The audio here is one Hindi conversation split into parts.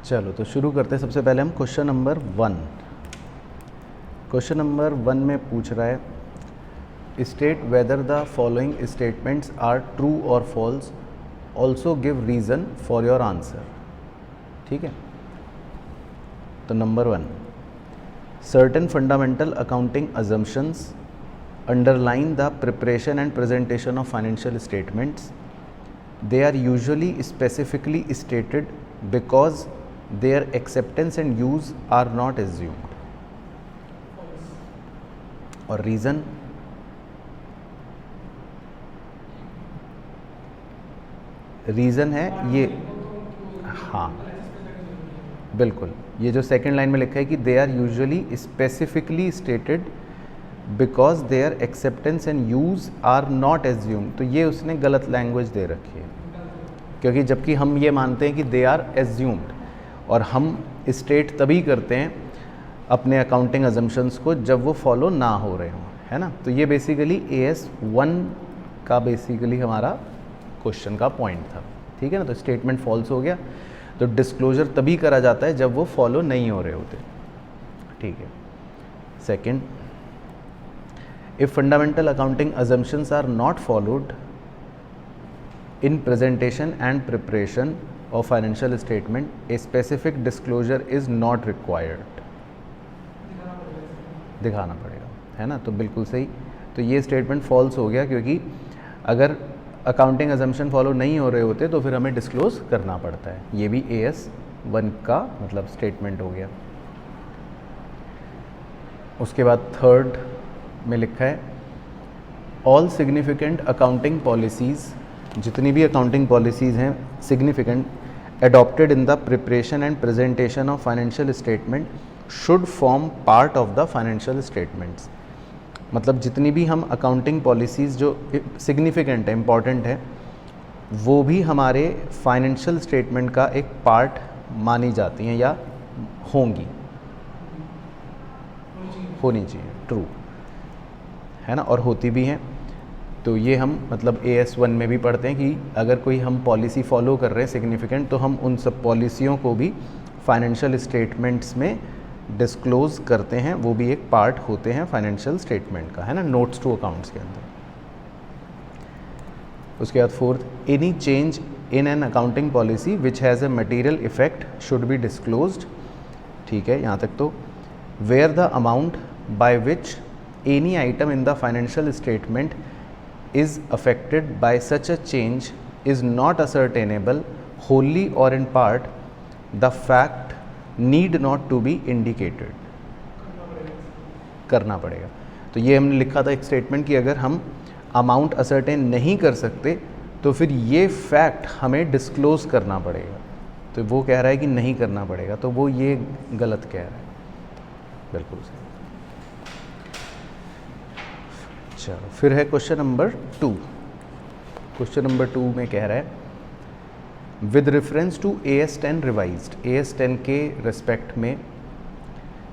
चलो तो शुरू करते हैं। सबसे पहले हम क्वेश्चन नंबर 1। क्वेश्चन नंबर 1 में पूछ रहा है state whether the following statements are true और false, also give reason for your answer. ठीक है, तो number 1, certain fundamental accounting assumptions underline the preparation and presentation of financial statements. They are usually specifically stated because their acceptance and use are not assumed. और reason, रीज़न है ये, हाँ बिल्कुल, ये जो सेकेंड लाइन में लिखा है कि they are usually specifically stated because their acceptance and use are not assume, तो ये उसने गलत लैंग्वेज दे रखी है, क्योंकि जबकि हम ये मानते हैं कि दे आर एज्यूम्ड, और हम स्टेट तभी करते हैं अपने अकाउंटिंग अजम्पशंस को जब वो फॉलो ना हो रहे हों, है ना। तो ये बेसिकली AS 1 का बेसिकली हमारा क्वेश्चन का पॉइंट था। ठीक है ना, तो स्टेटमेंट फॉल्स हो गया, तो डिस्क्लोजर तभी करा जाता है जब वो फॉलो नहीं हो रहे होते। ठीक है, second, if fundamental accounting assumptions are not followed in presentation and preparation of financial statement, a specific disclosure is not required. दिखाना पड़ेगा, है ना, तो बिल्कुल सही। तो ये स्टेटमेंट फॉल्स हो गया, क्योंकि अगर अकाउंटिंग अजम्पशन फॉलो नहीं हो रहे होते तो फिर हमें डिस्क्लोज करना पड़ता है। ये भी AS 1 का मतलब स्टेटमेंट हो गया। उसके बाद थर्ड में लिखा है ऑल सिग्निफिकेंट अकाउंटिंग पॉलिसीज़, जितनी भी अकाउंटिंग पॉलिसीज़ हैं significant adopted in the preparation and presentation of financial statement should form part of the financial statements. मतलब जितनी भी हम अकाउंटिंग पॉलिसीज़ जो सिग्निफिकेंट है, इम्पॉर्टेंट है, वो भी हमारे फाइनेंशियल स्टेटमेंट का एक पार्ट मानी जाती हैं या होंगी, होनी चाहिए, ट्रू है ना, और होती भी हैं। तो ये हम मतलब AS 1 में भी पढ़ते हैं कि अगर कोई हम पॉलिसी फॉलो कर रहे हैं सिग्निफिकेंट, तो हम उन सब पॉलिसियों को भी फाइनेंशियल स्टेटमेंट्स में डिस्क्लोज करते हैं, वो भी एक पार्ट होते हैं फाइनेंशियल स्टेटमेंट का, है ना, नोट्स टू अकाउंट्स के अंदर। उसके बाद fourth, any change in an accounting policy which has a material effect should be disclosed. ठीक है, यहाँ तक तो where the amount by which any item in the financial statement is affected by such a change is not ascertainable wholly or in part, the fact need not to be indicated. करना पड़ेगा। तो ये हमने लिखा था एक स्टेटमेंट कि अगर हम अमाउंट असर्टेन नहीं कर सकते तो फिर ये फैक्ट हमें डिस्क्लोज करना पड़ेगा। तो वो कह रहा है कि नहीं करना पड़ेगा, तो वो ये गलत कह रहा है, बिल्कुल सही। चलो फिर है क्वेश्चन नंबर 2। क्वेश्चन नंबर 2 में कह रहा है with reference to AS 10 revised, AS 10 के रिस्पेक्ट में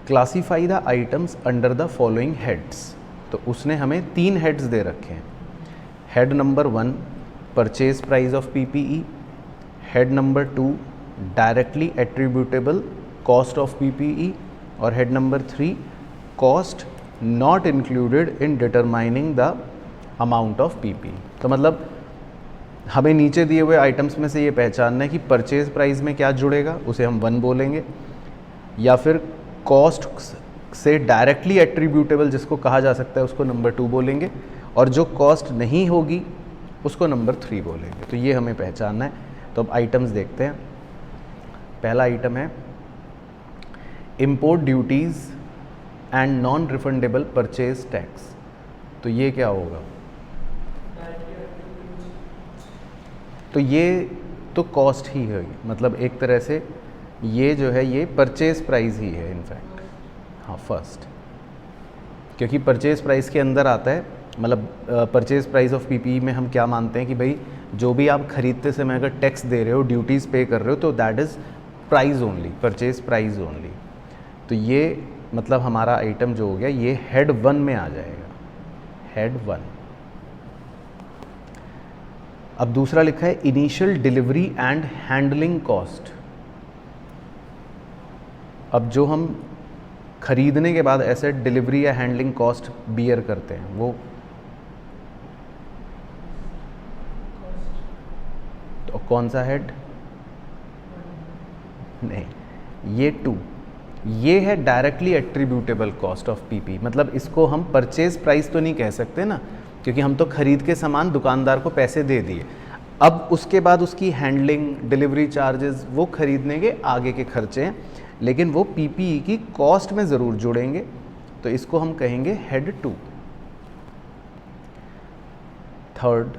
classify the items under the following heads. तो उसने हमें 3 हेड्स दे रखे हैं। Head number 1 purchase price of PPE, head number 2 directly attributable cost of PPE, और head number 3 cost not included in determining the amount of PPE। तो मतलब हमें नीचे दिए हुए आइटम्स में से ये पहचानना है कि परचेज प्राइस में क्या जुड़ेगा, उसे हम 1 बोलेंगे, या फिर कॉस्ट से डायरेक्टली एट्रीब्यूटेबल जिसको कहा जा सकता है उसको नंबर 2 बोलेंगे, और जो कॉस्ट नहीं होगी उसको नंबर 3 बोलेंगे। तो ये हमें पहचानना है। तो अब आइटम्स देखते हैं। पहला आइटम है import duties and non refundable purchase tax. तो ये क्या होगा? तो ये तो कॉस्ट ही है, मतलब एक तरह से ये जो है ये परचेज प्राइस ही है इनफैक्ट, हाँ फर्स्ट, क्योंकि परचेज प्राइस के अंदर आता है, मतलब परचेज प्राइस ऑफ PPE में हम क्या मानते हैं कि भाई जो भी आप खरीदते समय अगर टैक्स दे रहे हो, ड्यूटीज़ पे कर रहे हो, तो that is price only, purchase price only. तो ये मतलब हमारा आइटम जो हो गया ये हेड 1 में आ जाएगा, हेड 1। अब दूसरा लिखा है initial delivery and handling cost. अब जो हम खरीदने के बाद एसेट डिलीवरी या हैंडलिंग कॉस्ट बियर करते हैं वो तो कौन सा हेड? नहीं, ये 2, ये है directly attributable cost of PP. मतलब इसको हम परचेज प्राइस तो नहीं कह सकते ना, क्योंकि हम तो खरीद के सामान दुकानदार को पैसे दे दिए। अब उसके बाद उसकी हैंडलिंग, डिलीवरी चार्जेस, वो खरीदने के आगे के खर्चे हैं, लेकिन वो पीपीई की कॉस्ट में ज़रूर जुड़ेंगे, तो इसको हम कहेंगे head 2। Third,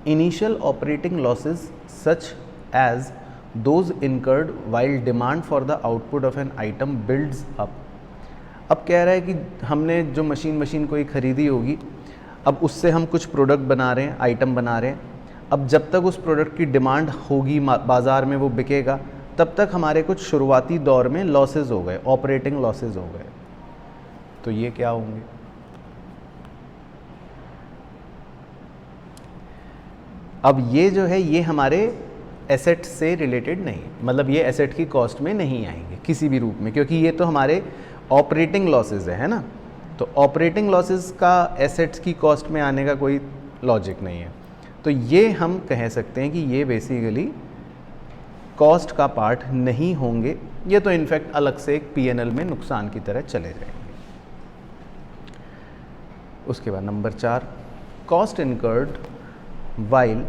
initial operating losses such as those incurred while demand for the output of an item builds up. अब कह रहा है कि हमने जो मशीन कोई ख़रीदी होगी, अब उससे हम कुछ प्रोडक्ट बना रहे हैं, आइटम बना रहे हैं। अब जब तक उस प्रोडक्ट की डिमांड होगी, बाज़ार में वो बिकेगा, तब तक हमारे कुछ शुरुआती दौर में लॉसेस हो गए, ऑपरेटिंग लॉसेस हो गए। तो ये क्या होंगे? अब ये जो है ये हमारे एसेट से रिलेटेड नहीं, मतलब ये एसेट की कॉस्ट में नहीं आएंगे किसी भी रूप में, क्योंकि ये तो हमारे ऑपरेटिंग लॉसेस है ना। तो ऑपरेटिंग लॉसेस का एसेट्स की कॉस्ट में आने का कोई लॉजिक नहीं है। तो ये हम कह सकते हैं कि ये बेसिकली कॉस्ट का पार्ट नहीं होंगे, ये तो इनफैक्ट अलग से एक पीएनएल में नुकसान की तरह चले जाएंगे। उसके बाद number 4, cost incurred while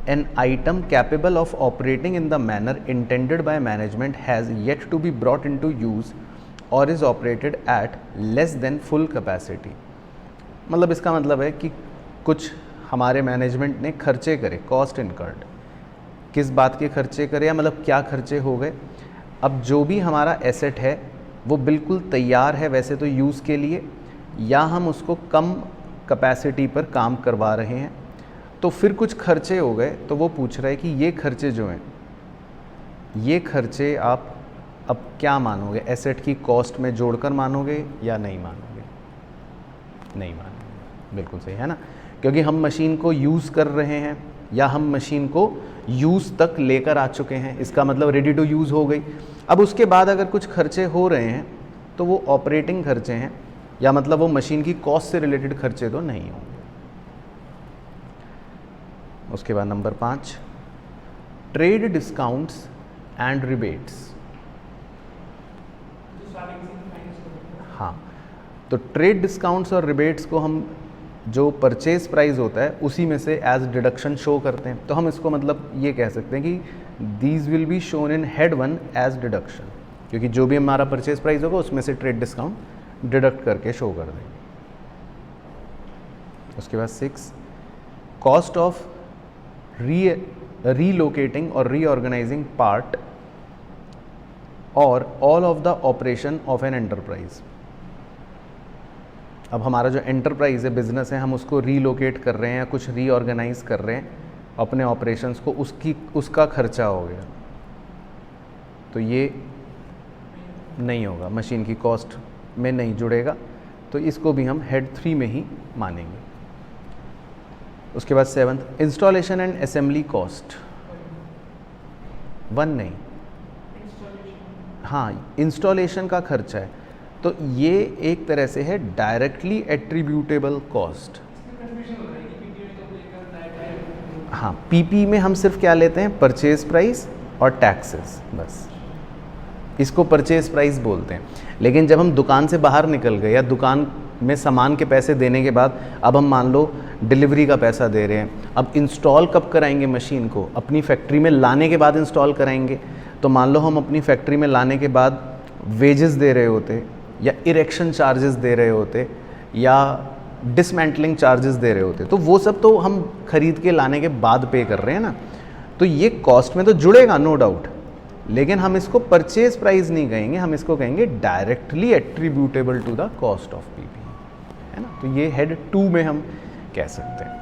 an item capable of operating in the manner intended by management has yet to be brought into use or is operated at less than full capacity। मतलब इसका मतलब है कि कुछ हमारे मैनेजमेंट ने खर्चे करे, कॉस्ट इनकर्ड, किस बात के खर्चे करे या मतलब क्या खर्चे हो गए। अब जो भी हमारा एसेट है वो बिल्कुल तैयार है वैसे तो यूज़ के लिए, या हम उसको कम कैपेसिटी पर काम करवा रहे हैं, तो फिर कुछ खर्चे हो गए, तो वो पूछ रहा है कि ये खर्चे जो हैं, ये खर्चे आप अब क्या मानोगे, एसेट की कॉस्ट में जोड़कर मानोगे या नहीं मानोगे? नहीं मानोगे, बिल्कुल सही है ना, क्योंकि हम मशीन को यूज़ कर रहे हैं या हम मशीन को यूज़ तक लेकर आ चुके हैं, इसका मतलब रेडी टू यूज़ हो गई। अब उसके बाद अगर कुछ खर्चे हो रहे हैं तो वो ऑपरेटिंग खर्चे हैं, या मतलब वो मशीन की कॉस्ट से रिलेटेड खर्चे तो नहीं होंगे। उसके बाद number 5, trade discounts and rebates. हाँ, तो ट्रेड डिस्काउंट्स और रिबेट्स को हम जो परचेज प्राइस होता है उसी में से एज डिडक्शन शो करते हैं, तो हम इसको मतलब ये कह सकते हैं कि these will be shown in head 1 as deduction, क्योंकि जो भी हमारा परचेज प्राइस होगा उसमें से ट्रेड डिस्काउंट डिडक्ट करके शो कर देंगे। उसके बाद 6, cost of relocating or reorganizing part or all of the operation of an enterprise। अब हमारा जो एंटरप्राइज है, बिजनेस है, हम उसको रीलोकेट कर रहे हैं या कुछ रीऑर्गेनाइज कर रहे हैं अपने ऑपरेशंस को, उसका खर्चा हो गया, तो ये नहीं होगा, मशीन की कॉस्ट में नहीं जुड़ेगा, तो इसको भी हम हेड 3 में ही मानेंगे। उसके बाद 7, इंस्टॉलेशन एंड असेंबली कॉस्ट। 1 नहीं, हाँ, इंस्टॉलेशन का खर्चा है, तो ये एक तरह से है डायरेक्टली एट्रीब्यूटेबल कॉस्ट। हाँ, पीपी में हम सिर्फ क्या लेते हैं, परचेज प्राइस और टैक्सेस, बस इसको परचेज प्राइस बोलते हैं। लेकिन जब हम दुकान से बाहर निकल गए या दुकान में सामान के पैसे देने के बाद अब हम मान लो डिलीवरी का पैसा दे रहे हैं, अब इंस्टॉल कब कराएंगे मशीन को, अपनी फैक्ट्री में लाने के बाद इंस्टॉल कराएंगे। तो मान लो हम अपनी फैक्ट्री में लाने के बाद वेजेस दे रहे होते या इरेक्शन चार्जेस दे रहे होते या डिसमेंटलिंग चार्जेस दे रहे होते, तो वो सब तो हम खरीद के लाने के बाद पे कर रहे हैं ना, तो ये कॉस्ट में तो जुड़ेगा नो डाउट, लेकिन हम इसको परचेज प्राइस नहीं कहेंगे, हम इसको कहेंगे directly attributable to the cost of PP, है ना। तो ये हेड 2 में हम कह सकते हैं।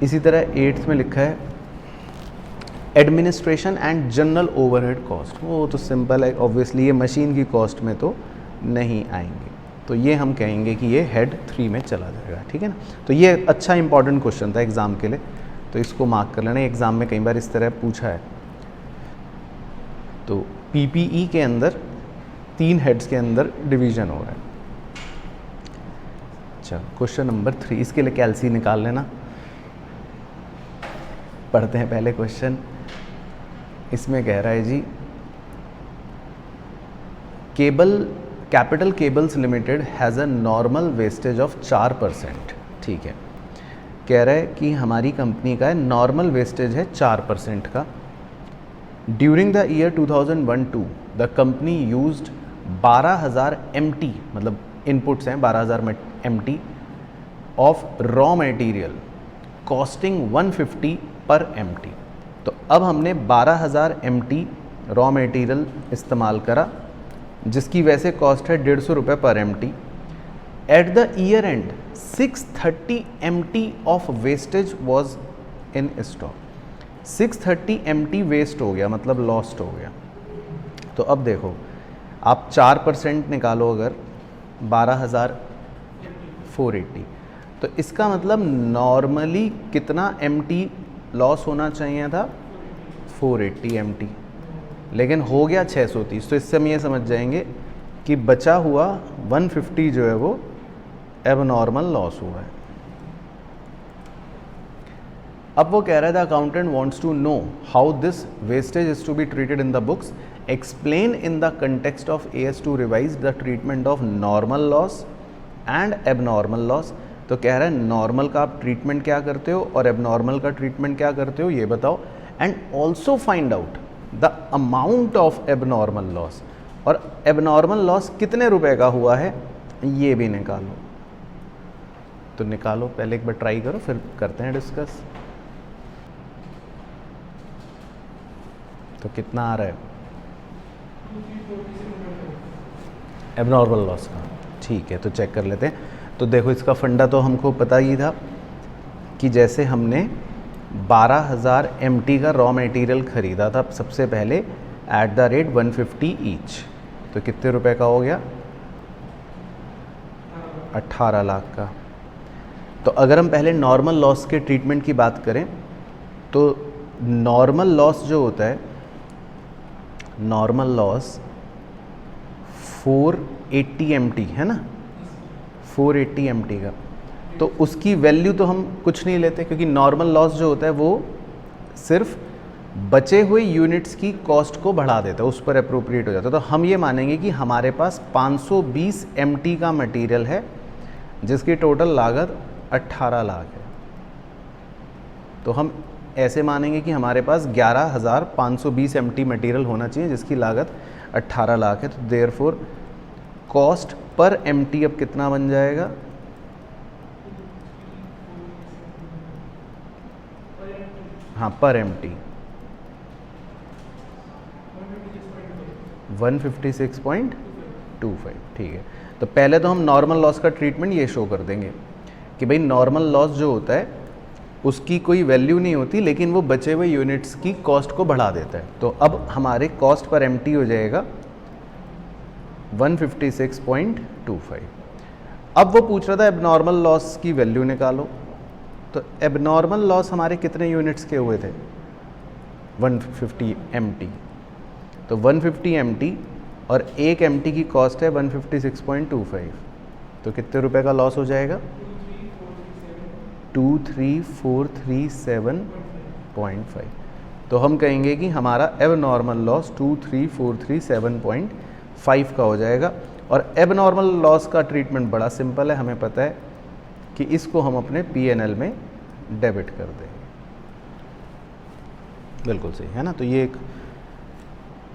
इसी तरह 8th में लिखा है administration and general overhead cost. वो तो सिंपल है, ऑब्वियसली ये मशीन की कॉस्ट में तो नहीं आएंगे, तो ये हम कहेंगे कि ये हेड 3 में चला जाएगा, ठीक है ना। तो ये अच्छा इंपॉर्टेंट क्वेश्चन था एग्ज़ाम के लिए, तो इसको मार्क कर लेना, एग्ज़ाम में कई बार इस तरह पूछा है। तो PPE के अंदर 3 हेड्स के अंदर डिवीजन हो रहा है। अच्छा, क्वेश्चन नंबर 3, इसके लिए कैल्सी निकाल लेना। पढ़ते हैं पहले क्वेश्चन। इसमें कह रहा है जी, Capital Cables Limited has a normal wastage of 4%। ठीक है, कह रहा है कि हमारी कंपनी का नॉर्मल वेस्टेज है 4% का। During the year 2001-2 the company used 12,000 MT, मतलब इनपुट्स हैं 12,000 MT of raw material costing 150 पर MT। तो अब हमने 12,000 MT रॉ मटेरियल इस्तेमाल करा, जिसकी वैसे कॉस्ट है 150 रुपये per MT। At the year end 630 MT of wastage was in stock. 630 MT waste हो गया, मतलब लॉस्ट हो गया। तो अब देखो, आप 4% निकालो अगर 12,480, तो इसका मतलब नॉर्मली कितना MT लॉस होना चाहिए था? 480 MT, लेकिन हो गया 630। तो इससे हम ये समझ जाएंगे कि बचा हुआ 150 जो है वो एबनॉर्मल लॉस हुआ है। अब वो कह रहा है the accountant wants to know how this wastage is to be treated in the books, explain in the context of AS2 revise the treatment of normal loss and abnormal loss. तो कह रहा है नॉर्मल का आप ट्रीटमेंट क्या करते हो और एबनॉर्मल का ट्रीटमेंट क्या करते हो, ये बताओ। And also find out the amount of abnormal loss, और एबनॉर्मल लॉस कितने रुपए का हुआ है ये भी निकालो। तो निकालो, पहले एक बार ट्राई करो, फिर करते हैं डिस्कस। तो कितना आ रहा है एबनॉर्मल लॉस का? ठीक है, तो चेक कर लेते हैं। तो देखो, इसका फंडा तो हमको पता ही था कि जैसे हमने 12,000 MT का रॉ मटेरियल ख़रीदा था सबसे पहले एट द रेट 150 ईच, तो कितने रुपए का हो गया? 18 लाख का। तो अगर हम पहले नॉर्मल लॉस के ट्रीटमेंट की बात करें, तो नॉर्मल लॉस जो होता है, नॉर्मल लॉस 480 MT है ना, 480 MT का। तो उसकी वैल्यू तो हम कुछ नहीं लेते, क्योंकि नॉर्मल लॉस जो होता है वो सिर्फ बचे हुए यूनिट्स की कॉस्ट को बढ़ा देता है, उस पर अप्रोप्रिएट हो जाता है। तो हम ये मानेंगे कि हमारे पास 520 MT का मटेरियल है जिसकी टोटल लागत 18 लाख है। तो हम ऐसे मानेंगे कि हमारे पास 11,520 MT मटेरियल होना चाहिए जिसकी लागत 18 लाख है। तो देयरफॉर कॉस्ट पर MT अब कितना बन जाएगा? हाँ, पर MT 156.25। ठीक है, तो पहले तो हम नॉर्मल लॉस का ट्रीटमेंट ये शो कर देंगे कि भाई नॉर्मल लॉस जो होता है उसकी कोई वैल्यू नहीं होती, लेकिन वो बचे हुए यूनिट्स की कॉस्ट को बढ़ा देता है। तो अब हमारे कॉस्ट पर MT हो जाएगा 156.25। अब वो पूछ रहा था एबनॉर्मल लॉस की वैल्यू निकालो। तो एबनॉर्मल लॉस हमारे कितने यूनिट्स के हुए थे? 150 MT। तो 150 MT और 1 MT की कॉस्ट है 156.25, तो कितने रुपए का लॉस हो जाएगा? 23,437.5। तो हम कहेंगे कि हमारा एबनॉर्मल लॉस 23,437.5 का हो जाएगा। और एबनॉर्मल लॉस का ट्रीटमेंट बड़ा सिंपल है, हमें पता है कि इसको हम अपने P&L में डेबिट कर देंगे। बिल्कुल सही है ना। तो ये एक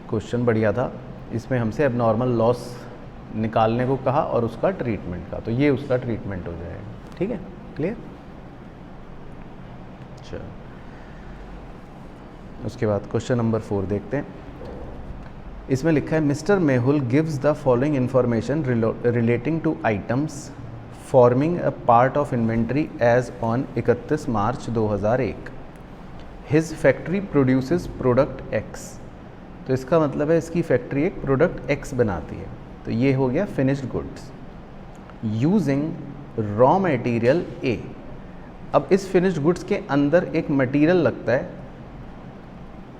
क्वेश्चन बढ़िया था, इसमें हमसे एबनॉर्मल लॉस निकालने को कहा और उसका ट्रीटमेंट का, तो ये उसका ट्रीटमेंट हो जाएगा। ठीक है, क्लियर? चलो, उसके बाद क्वेश्चन नंबर 4 देखते हैं। इसमें लिखा है mister Mehul gives the following information relating to items forming a part of inventory as on 31 March 2001। His factory produces product X. तो इसका मतलब है इसकी फैक्ट्री एक प्रोडक्ट एक्स बनाती है। तो ये हो गया finished goods using raw material ए। अब इस फिनिश्ड गुड्स के अंदर एक मटेरियल लगता है,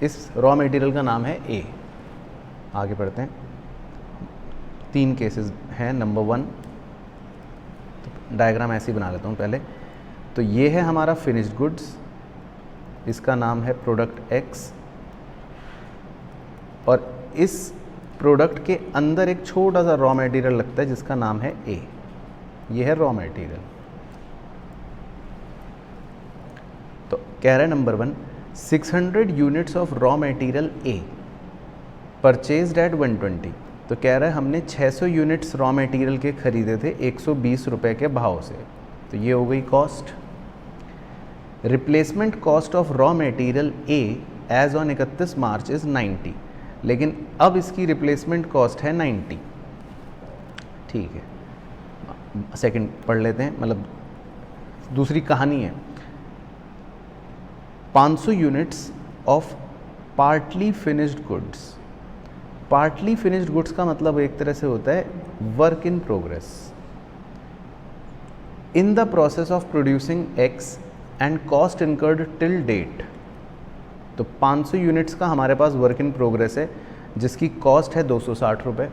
इस रॉ मटेरियल का नाम है ए। आगे बढ़ते हैं। 3 केसेस हैं। नंबर 1, तो डायग्राम ऐसे ही बना लेता हूँ पहले। तो ये है हमारा फिनिश्ड गुड्स, इसका नाम है प्रोडक्ट एक्स, और इस प्रोडक्ट के अंदर एक छोटा सा रॉ मटेरियल लगता है जिसका नाम है ए। ये है रॉ मटेरियल। तो कह रहा है number 1, 600 units of raw material A purchased at 120। तो कह रहा है हमने 600 यूनिट्स रॉ मटेरियल के खरीदे थे 120 रुपए के भाव से। तो ये हो गई cost. Replacement cost of raw material A as on 31 March is 90, लेकिन अब इसकी रिप्लेसमेंट कॉस्ट है 90। ठीक है, सेकंड पढ़ लेते हैं, मतलब दूसरी कहानी है। 500 units of partly finished goods. Partly finished goods का मतलब एक तरह से होता है work in progress. In the process of producing X and cost incurred till date. तो 500 यूनिट्स का हमारे पास वर्क इन प्रोग्रेस है जिसकी कॉस्ट है 260 रुपये।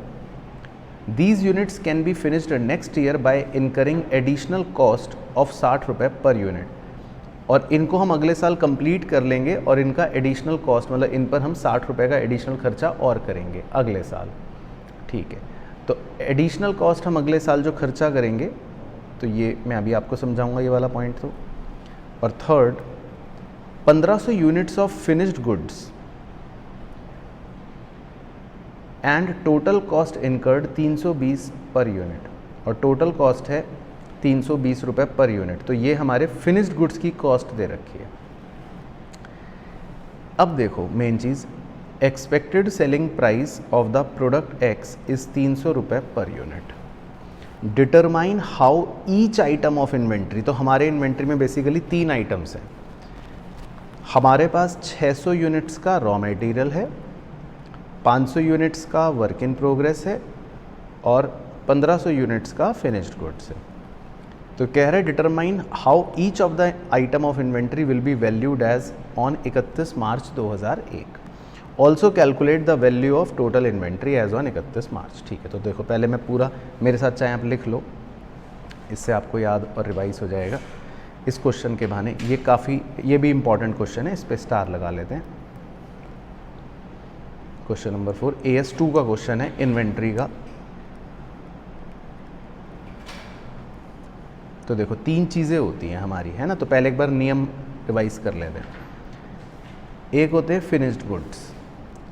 These units can be finished next year by incurring additional cost of 60 रुपये पर यूनिट। और इनको हम अगले साल कंप्लीट कर लेंगे और इनका एडिशनल कॉस्ट, मतलब इन पर हम 60 रुपये का एडिशनल खर्चा और करेंगे अगले साल। ठीक है, तो एडिशनल कॉस्ट हम अगले साल जो खर्चा करेंगे, तो ये मैं अभी आपको समझाऊंगा ये वाला पॉइंट। तो और third, 1500 units of finished goods and total cost incurred 320 per unit, और टोटल कॉस्ट है 320 रुपये पर यूनिट। तो ये हमारे फिनिश्ड गुड्स की कॉस्ट दे रखी है। अब देखो main cheese, expected selling price of the product x is 300 रुपये per unit. Determine how each item of inventory. तो हमारे इन्वेंट्री में बेसिकली 3 आइटम्स हैं। हमारे पास 600 यूनिट्स का रॉ मटेरियल है, 500 यूनिट्स का वर्क इन प्रोग्रेस है, और 1500 यूनिट्स का फिनिश्ड गुड्स है। तो कह रहे determine how each of the item of inventory will be valued as on 31 March 2001। Also calculate the value of total inventory as on 31 March. ठीक है, तो देखो पहले मैं पूरा, मेरे साथ चाहे आप लिख लो, इससे आपको याद और रिवाइज हो जाएगा इस क्वेश्चन के बहाने। ये भी इंपॉर्टेंट क्वेश्चन है, इस पर स्टार लगा लेते हैं। क्वेश्चन नंबर 4 AS2 का क्वेश्चन है इन्वेंट्री का। तो देखो 3 चीज़ें होती हैं हमारी, है ना। तो पहले एक बार नियम रिवाइज कर लेते हैं। एक होते हैं फिनिश्ड गुड्स,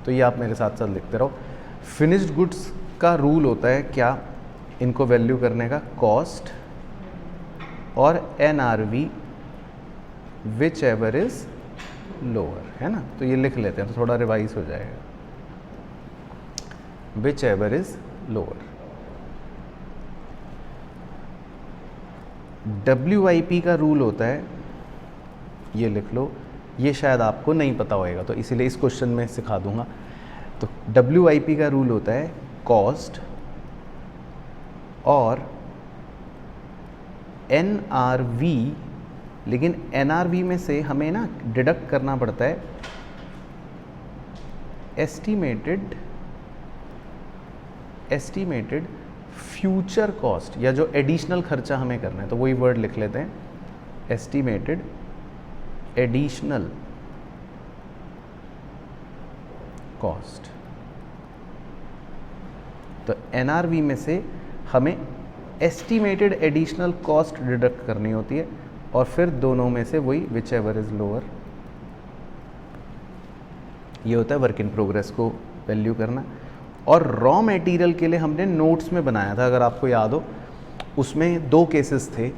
तो ये आप मेरे साथ साथ लिखते रहो। फिनिश्ड गुड्स का रूल होता है क्या, इनको वैल्यू करने का, कॉस्ट और NRV which ever is lower, है ना। तो ये लिख लेते हैं तो थोड़ा रिवाइज हो जाएगा। Which ever is lower. WIP का रूल होता है, ये लिख लो, ये शायद आपको नहीं पता होएगा तो इसीलिए इस क्वेश्चन में सिखा दूंगा। तो WIP का रूल होता है कॉस्ट और NRV, लेकिन NRV में से हमें ना डिडक्ट करना पड़ता है एस्टिमेटेड फ्यूचर कॉस्ट, या जो एडिशनल खर्चा हमें करना है, तो वही वर्ड लिख लेते हैं, एस्टिमेटेड एडिशनल कॉस्ट। तो NRV में से हमें एस्टिमेटेड एडिशनल कॉस्ट डिडक्ट करनी होती है, और फिर दोनों में से वही विच एवर इज लोअर, ये होता है वर्क इन प्रोग्रेस को वैल्यू करना। और रॉ मटेरियल के लिए हमने नोट्स में बनाया था, अगर आपको याद हो, उसमें 2 केसेस थे।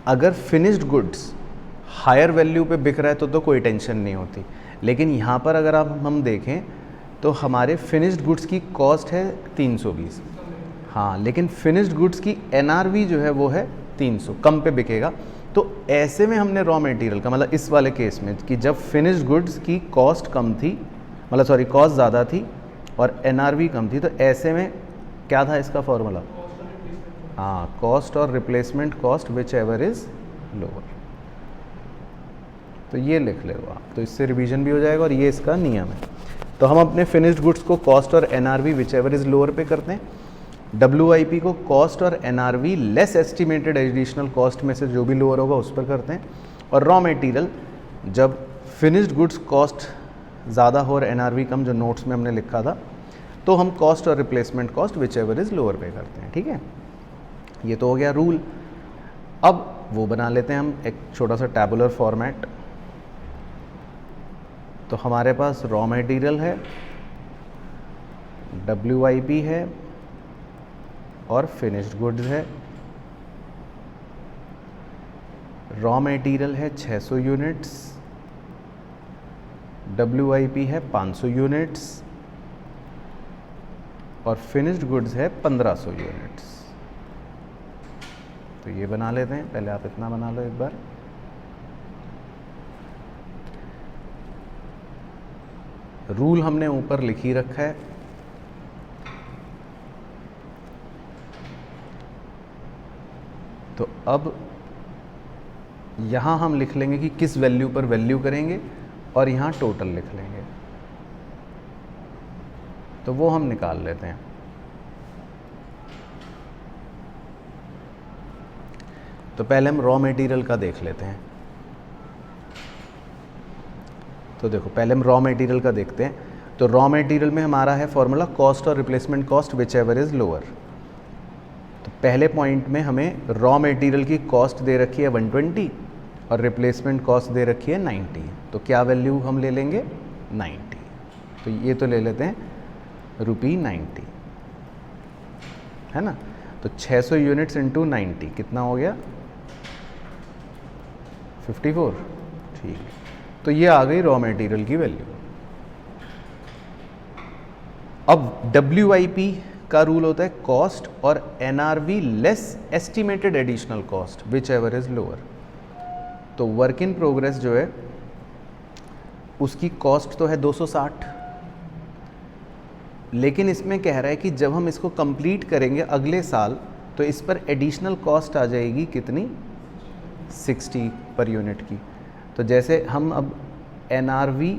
अगर फिनिश्ड गुड्स हायर वैल्यू पे बिक रहा है तो कोई टेंशन नहीं होती, लेकिन यहाँ पर अगर हम देखें तो हमारे फिनिश्ड गुड्स की कॉस्ट है 320, हाँ, लेकिन फिनिश्ड गुड्स की NRV जो है वो है 300, कम पे बिकेगा। तो ऐसे में हमने रॉ मटेरियल का, मतलब इस वाले केस में, कि जब फिनिश्ड गुड्स की कॉस्ट कम थी, मतलब सॉरी कॉस्ट ज़्यादा थी और NRV कम थी, तो ऐसे में क्या था इसका फॉर्मूला, हाँ, कॉस्ट और replacement cost which ever is lower. तो ये लिख ले आप, तो इससे रिवीजन भी हो जाएगा और ये इसका नियम है। तो हम अपने फिनिश्ड गुड्स को कॉस्ट और NRV which ever is lower पे करते हैं, WIP को कॉस्ट और NRV less estimated additional cost में से जो भी लोअर होगा उस पर करते हैं, और रॉ मटेरियल जब फिनिश्ड गुड्स कॉस्ट ज़्यादा हो और NRV कम, जो नोट्स में हमने लिखा था, तो हम कॉस्ट और replacement cost which ever is lower पे करते हैं। ठीक है, ये तो हो गया रूल। अब वो बना लेते हैं हम एक छोटा सा टैबुलर फॉर्मेट। तो हमारे पास रॉ मटेरियल है, WIP है और फिनिश्ड गुड्स है। रॉ मटेरियल है 600 यूनिट्स, WIP है 500 यूनिट्स और फिनिश्ड गुड्स है 1500 यूनिट्स। तो ये बना लेते हैं, पहले आप इतना बना लो एक बार। रूल हमने ऊपर लिख ही रखा है। तो अब यहां हम लिख लेंगे कि किस वैल्यू पर वैल्यू करेंगे और यहां टोटल लिख लेंगे। तो वो हम निकाल लेते हैं। तो पहले हम रॉ मटेरियल का देख लेते हैं। तो देखो, पहले हम रॉ मटेरियल का देखते हैं। तो रॉ मटेरियल में हमारा है फॉर्मूला कॉस्ट और replacement cost which ever is lower. तो पहले पॉइंट में हमें रॉ मटेरियल की कॉस्ट दे रखी है 120 और रिप्लेसमेंट कॉस्ट दे रखी है 90। तो क्या वैल्यू हम ले लेंगे? 90। तो ये तो ले लेते हैं ₹90, है ना। तो 600 यूनिट्स इंटू 90 कितना हो गया? 54। ठीक है, तो ये आ गई रॉ मटेरियल की वैल्यू। अब WIP का रूल होता है कॉस्ट और NRV less estimated additional cost which ever is lower. तो वर्क इन प्रोग्रेस जो है उसकी कॉस्ट तो है 260, लेकिन इसमें कह रहा है कि जब हम इसको कंप्लीट करेंगे अगले साल तो इस पर एडिशनल कॉस्ट आ जाएगी कितनी? 60 पर यूनिट की। तो जैसे हम अब NRV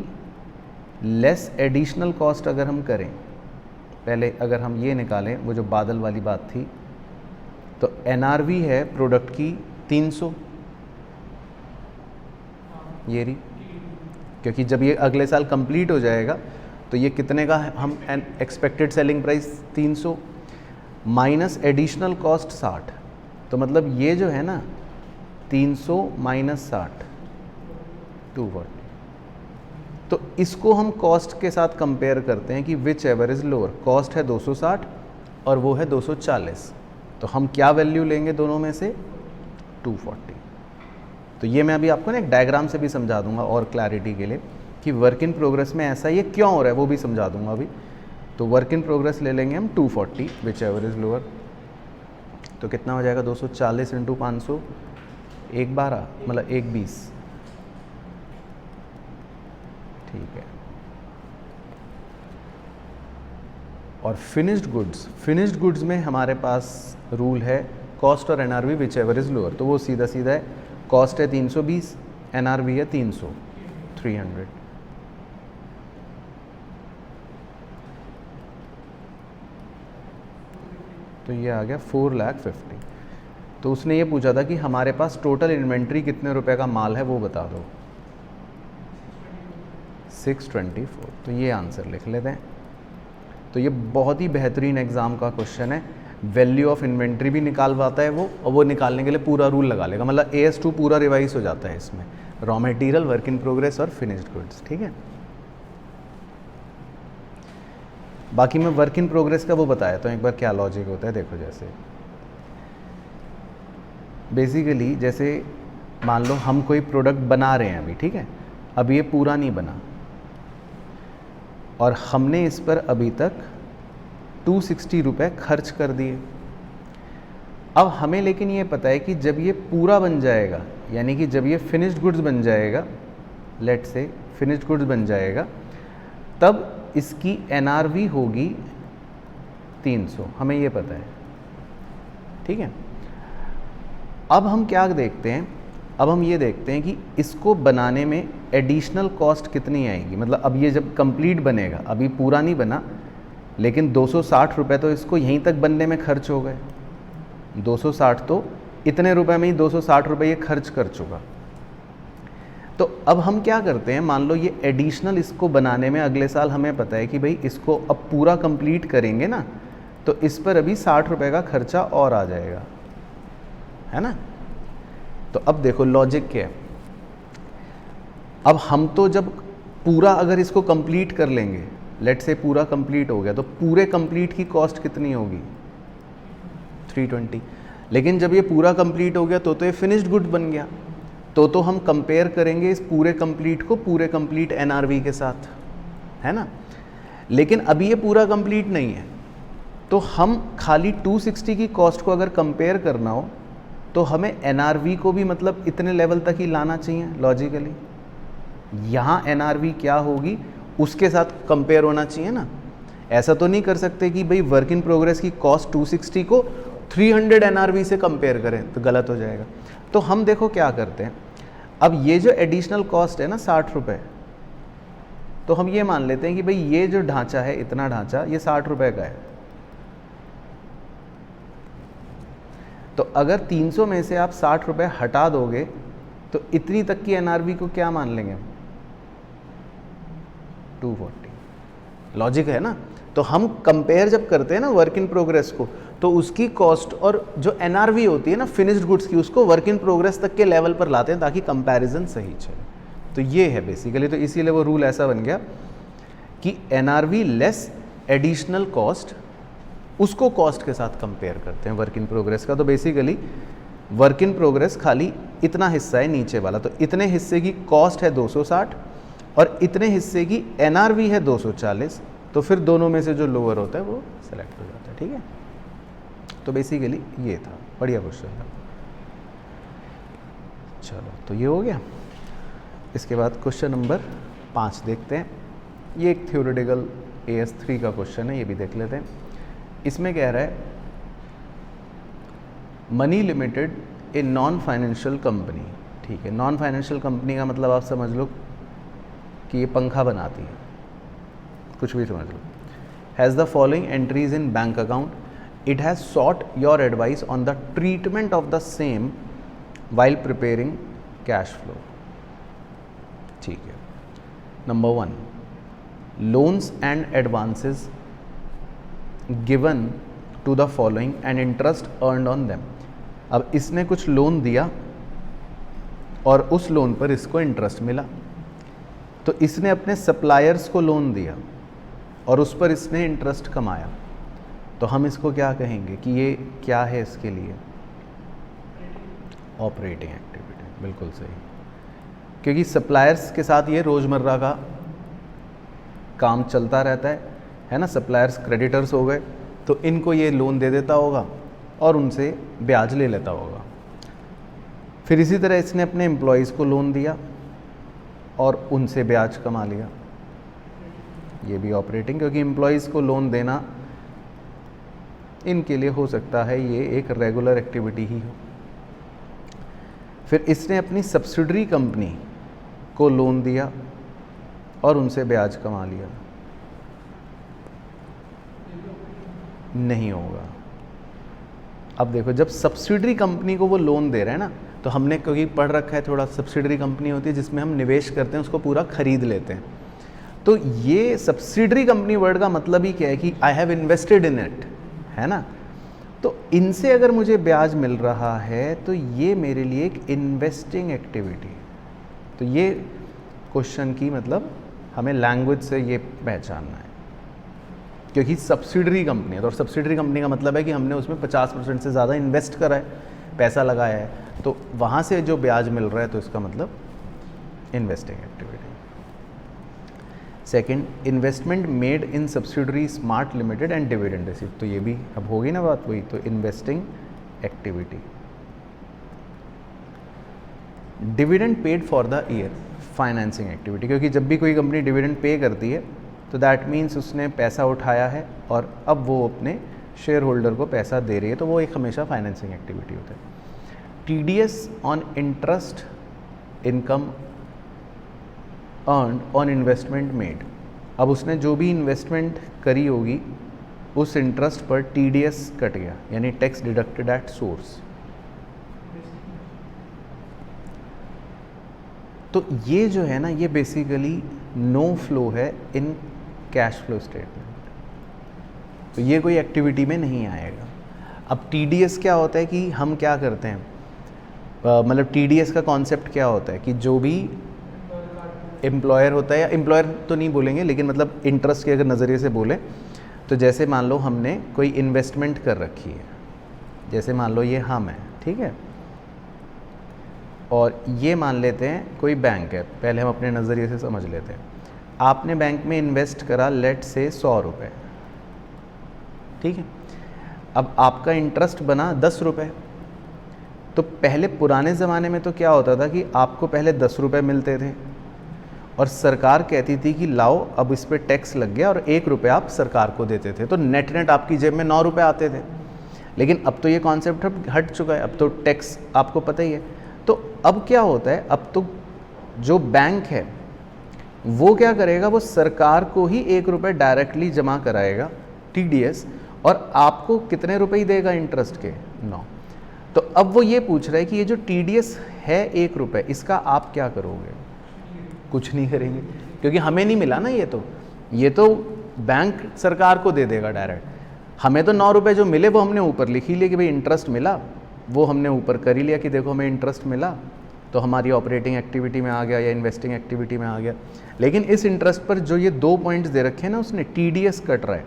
लेस एडिशनल कॉस्ट अगर हम करें, पहले अगर हम ये निकालें वो जो बादल वाली बात थी, तो NRV है प्रोडक्ट की 300, ये रही, क्योंकि जब ये अगले साल कंप्लीट हो जाएगा तो ये कितने का है? हम expected selling price 300 minus additional cost 60। तो मतलब ये जो है ना 300 माइनस 60 240। तो इसको हम कॉस्ट के साथ कंपेयर करते हैं कि which ever is lower. Cost है 260 और वो है 240, तो हम क्या वैल्यू लेंगे दोनों में से? 240। तो ये मैं अभी आपको ना एक डायग्राम से भी समझा दूंगा और क्लैरिटी के लिए कि वर्क इन प्रोग्रेस में ऐसा ये क्यों हो रहा है, वो भी समझा दूंगा अभी। तो वर्क इन प्रोग्रेस ले लेंगे हम 240 विच एवर इज लोअर। तो कितना हो जाएगा? 240 इंटू 500, 112 मतलब 120। ठीक है। और फिनिश्ड गुड्स में हमारे पास रूल है कॉस्ट और NRV which ever is lower. तो वो सीधा सीधा है, कॉस्ट है 320, NRV है 300 300। तो ये आ गया 4,50,000। तो उसने ये पूछा था कि हमारे पास टोटल इन्वेंट्री कितने रुपए का माल है वो बता दो। 624। तो ये आंसर लिख लेते हैं। तो ये बहुत ही बेहतरीन एग्जाम का क्वेश्चन है। वैल्यू ऑफ इन्वेंट्री भी निकालवाता है वो, और वो निकालने के लिए पूरा रूल लगा लेगा, मतलब AS2 पूरा रिवाइज हो जाता है इसमें, raw material, work in progress और फिनिश्ड गुड्स। ठीक है, बाकी मैं वर्क इन प्रोग्रेस का वो बताया तो एक बार क्या लॉजिक होता है। देखो, जैसे बेसिकली जैसे मान लो हम कोई प्रोडक्ट बना रहे हैं अभी, ठीक है, अब ये पूरा नहीं बना और हमने इस पर अभी तक 260 रुपये खर्च कर दिए। अब हमें लेकिन ये पता है कि जब ये पूरा बन जाएगा, यानी कि जब ये फिनिश्ड गुड्स बन जाएगा, लेट से फिनिश्ड गुड्स बन जाएगा, तब इसकी NRV होगी 300, हमें ये पता है। ठीक है, अब हम क्या देखते हैं, अब हम ये देखते हैं कि इसको बनाने में एडिशनल कॉस्ट कितनी आएगी। मतलब अब ये जब कंप्लीट बनेगा, अभी पूरा नहीं बना, लेकिन 260 रुपये तो इसको यहीं तक बनने में खर्च हो गए। 260 तो इतने रुपए में ही 260 रुपये ये खर्च कर चुका। तो अब हम क्या करते हैं, मान लो ये एडिशनल इसको बनाने में अगले साल हमें पता है कि भाई इसको अब पूरा कंप्लीट करेंगे ना, तो इस पर अभी 60 रुपये का खर्चा और आ जाएगा, है ना। तो अब देखो लॉजिक क्या है, अब हम तो जब पूरा अगर इसको कंप्लीट कर लेंगे, लेट से पूरा कंप्लीट हो गया, तो पूरे कंप्लीट की कॉस्ट कितनी होगी 320। लेकिन जब ये पूरा कंप्लीट हो गया तो ये फिनिश्ड गुड बन गया, तो हम कंपेयर करेंगे इस पूरे कंप्लीट को पूरे कंप्लीट एनआरवी के साथ, है ना। लेकिन अभी ये पूरा कंप्लीट नहीं है, तो हम खाली 260 की कॉस्ट को अगर कंपेयर करना हो तो हमें एनआरवी को भी मतलब इतने लेवल तक ही लाना चाहिए लॉजिकली। यहाँ एनआरवी क्या होगी उसके साथ कंपेयर होना चाहिए ना। ऐसा तो नहीं कर सकते कि भाई वर्क इन प्रोग्रेस की कॉस्ट 260 को 300 एनआरवी से कंपेयर करें, तो गलत हो जाएगा। तो हम देखो क्या करते हैं, अब ये जो एडिशनल कॉस्ट है ना 60 रुपये, तो हम ये मान लेते हैं कि भाई ये जो ढांचा है, इतना ढांचा, ये 60 रुपये का है। तो अगर 300 में से आप 60 रुपये हटा दोगे तो इतनी तक की एनआरवी को क्या मान लेंगे, 240। लॉजिक है ना। तो हम कंपेयर जब करते हैं ना वर्क इन प्रोग्रेस को, तो उसकी कॉस्ट और जो एनआरवी होती है ना फिनिश्ड गुड्स की, उसको वर्क इन प्रोग्रेस तक के लेवल पर लाते हैं ताकि कंपैरिजन सही चले। तो ये है बेसिकली, तो इसीलिए वो रूल ऐसा बन गया कि एनआरवी लेस एडिशनल कॉस्ट, उसको कॉस्ट के साथ कंपेयर करते हैं वर्क इन प्रोग्रेस का। तो बेसिकली वर्क इन प्रोग्रेस खाली इतना हिस्सा है नीचे वाला, तो इतने हिस्से की कॉस्ट है 260 और इतने हिस्से की एनआरवी है 240, तो फिर दोनों में से जो लोअर होता है वो सेलेक्ट हो जाता है, ठीक है। तो बेसिकली ये था, बढ़िया क्वेश्चन था। चलो तो ये हो गया। इसके बाद क्वेश्चन नंबर 5 देखते हैं। ये एक थ्योरेटिकल AS3 का क्वेश्चन है, ये भी देख लेते हैं। इसमें कह रहा है money limited a non financial company, ठीक है। नॉन फाइनेंशियल कंपनी का मतलब आप समझ लो कि ये पंखा बनाती है, कुछ भी समझ लो। Has the following entries in bank account, it has sought your advice on the treatment of the same while preparing cash flow, ठीक है। Number 1, loans and advances given to the following and interest earned on them. अब इसने कुछ लोन दिया और उस लोन पर इसको इंटरेस्ट मिला, तो इसने अपने सप्लायर्स को लोन दिया और उस पर इसने इंटरेस्ट कमाया, तो हम इसको क्या कहेंगे कि ये क्या है इसके लिए, ऑपरेटिंग एक्टिविटी। बिल्कुल सही, क्योंकि सप्लायर्स के साथ ये रोज़मर्रा का काम चलता रहता है ना। सप्लायर्स क्रेडिटर्स हो गए, तो इनको ये लोन दे देता होगा और उनसे ब्याज ले लेता होगा। फिर इसी तरह इसने अपने एम्प्लॉयज़ को लोन दिया और उनसे ब्याज कमा लिया, ये भी ऑपरेटिंग, क्योंकि एम्प्लॉयज़ को लोन देना इनके लिए हो सकता है ये एक रेगुलर एक्टिविटी ही हो। फिर इसने अपनी सब्सिडरी कंपनी को लोन दिया और उनसे ब्याज कमा लिया, नहीं होगा। अब देखो जब सब्सिडरी कंपनी को वो लोन दे रहे हैं ना, तो हमने क्योंकि पढ़ रखा है थोड़ा, सब्सिडरी कंपनी होती है जिसमें हम निवेश करते हैं, उसको पूरा खरीद लेते हैं। तो ये सब्सिडरी कंपनी वर्ड का मतलब ही क्या है कि I have invested in it, है ना। तो इनसे अगर मुझे ब्याज मिल रहा है तो ये मेरे लिए एक इन्वेस्टिंग एक्टिविटी। तो ये क्वेश्चन की मतलब हमें लैंग्वेज से ये पहचानना है, क्योंकि सब्सिडरी कंपनी है, तो सब्सिडरी कंपनी का मतलब है कि हमने उसमें 50% से ज़्यादा इन्वेस्ट करा है, पैसा लगाया है, तो वहाँ से जो ब्याज मिल रहा है तो इसका मतलब investing activity. Second, investment made in subsidiary smart limited and dividend received, तो ये भी अब होगी ना बात वही, तो investing activity. Dividend paid for the year, financing activity, क्योंकि जब भी कोई कंपनी डिविडेंड पे करती है तो दैट मीन्स उसने पैसा उठाया है और अब वो अपने शेयर होल्डर को पैसा दे रही है, तो वो एक हमेशा फाइनेंसिंग एक्टिविटी होता है। TDS on interest income earn on investment made. अब उसने जो भी इन्वेस्टमेंट करी होगी उस इंटरेस्ट पर TDS कट गया, यानी टैक्स डिडक्टेड एट सोर्स। तो ये जो है ना, ये बेसिकली नो फ्लो है इन कैश फ्लो स्टेटमेंट, तो ये कोई एक्टिविटी में नहीं आएगा। अब TDS क्या होता है कि हम क्या करते हैं, मतलब TDS का कॉन्सेप्ट क्या होता है कि जो भी एम्प्लॉयर होता है, या एम्प्लॉयर तो नहीं बोलेंगे लेकिन मतलब इंटरेस्ट के अगर नज़रिए से बोले तो जैसे मान लो हमने कोई इन्वेस्टमेंट कर रखी है, जैसे मान लो ये हम है, ठीक है, और ये मान लेते हैं कोई बैंक है, पहले हम अपने नज़रिए से समझ लेते हैं। आपने बैंक में इन्वेस्ट करा लेट से 100 रुपये, ठीक है, अब आपका इंटरेस्ट बना 10 रुपये। तो पहले पुराने ज़माने में तो क्या होता था कि आपको पहले 10 रुपये मिलते थे और सरकार कहती थी कि लाओ अब इस पे टैक्स लग गया, और 1 रुपया आप सरकार को देते थे, तो नेट आपकी जेब में 9 रुपये आते थे। लेकिन अब तो ये कॉन्सेप्ट हट चुका है, अब तो टैक्स आपको पता ही है। तो अब क्या होता है, अब तो जो बैंक है वो क्या करेगा, वो सरकार को ही 1 रुपये डायरेक्टली जमा कराएगा TDS, और आपको कितने रुपए ही देगा इंटरेस्ट के, 9। तो अब वो ये पूछ रहा है कि ये जो TDS है 1 रुपये, इसका आप क्या करोगे? कुछ नहीं करेंगे, क्योंकि हमें नहीं मिला ना, ये तो बैंक सरकार को दे देगा डायरेक्ट। हमें तो 9 रुपये जो मिले वो हमने ऊपर लिख ही लिया कि भाई इंटरेस्ट मिला, वो हमने ऊपर कर ही लिया कि देखो हमें इंटरेस्ट मिला, तो हमारी ऑपरेटिंग एक्टिविटी में आ गया या इन्वेस्टिंग एक्टिविटी में आ गया। लेकिन इस इंटरेस्ट पर जो ये 2 पॉइंट्स दे रखे हैं ना, उसने TDS कट रहा है,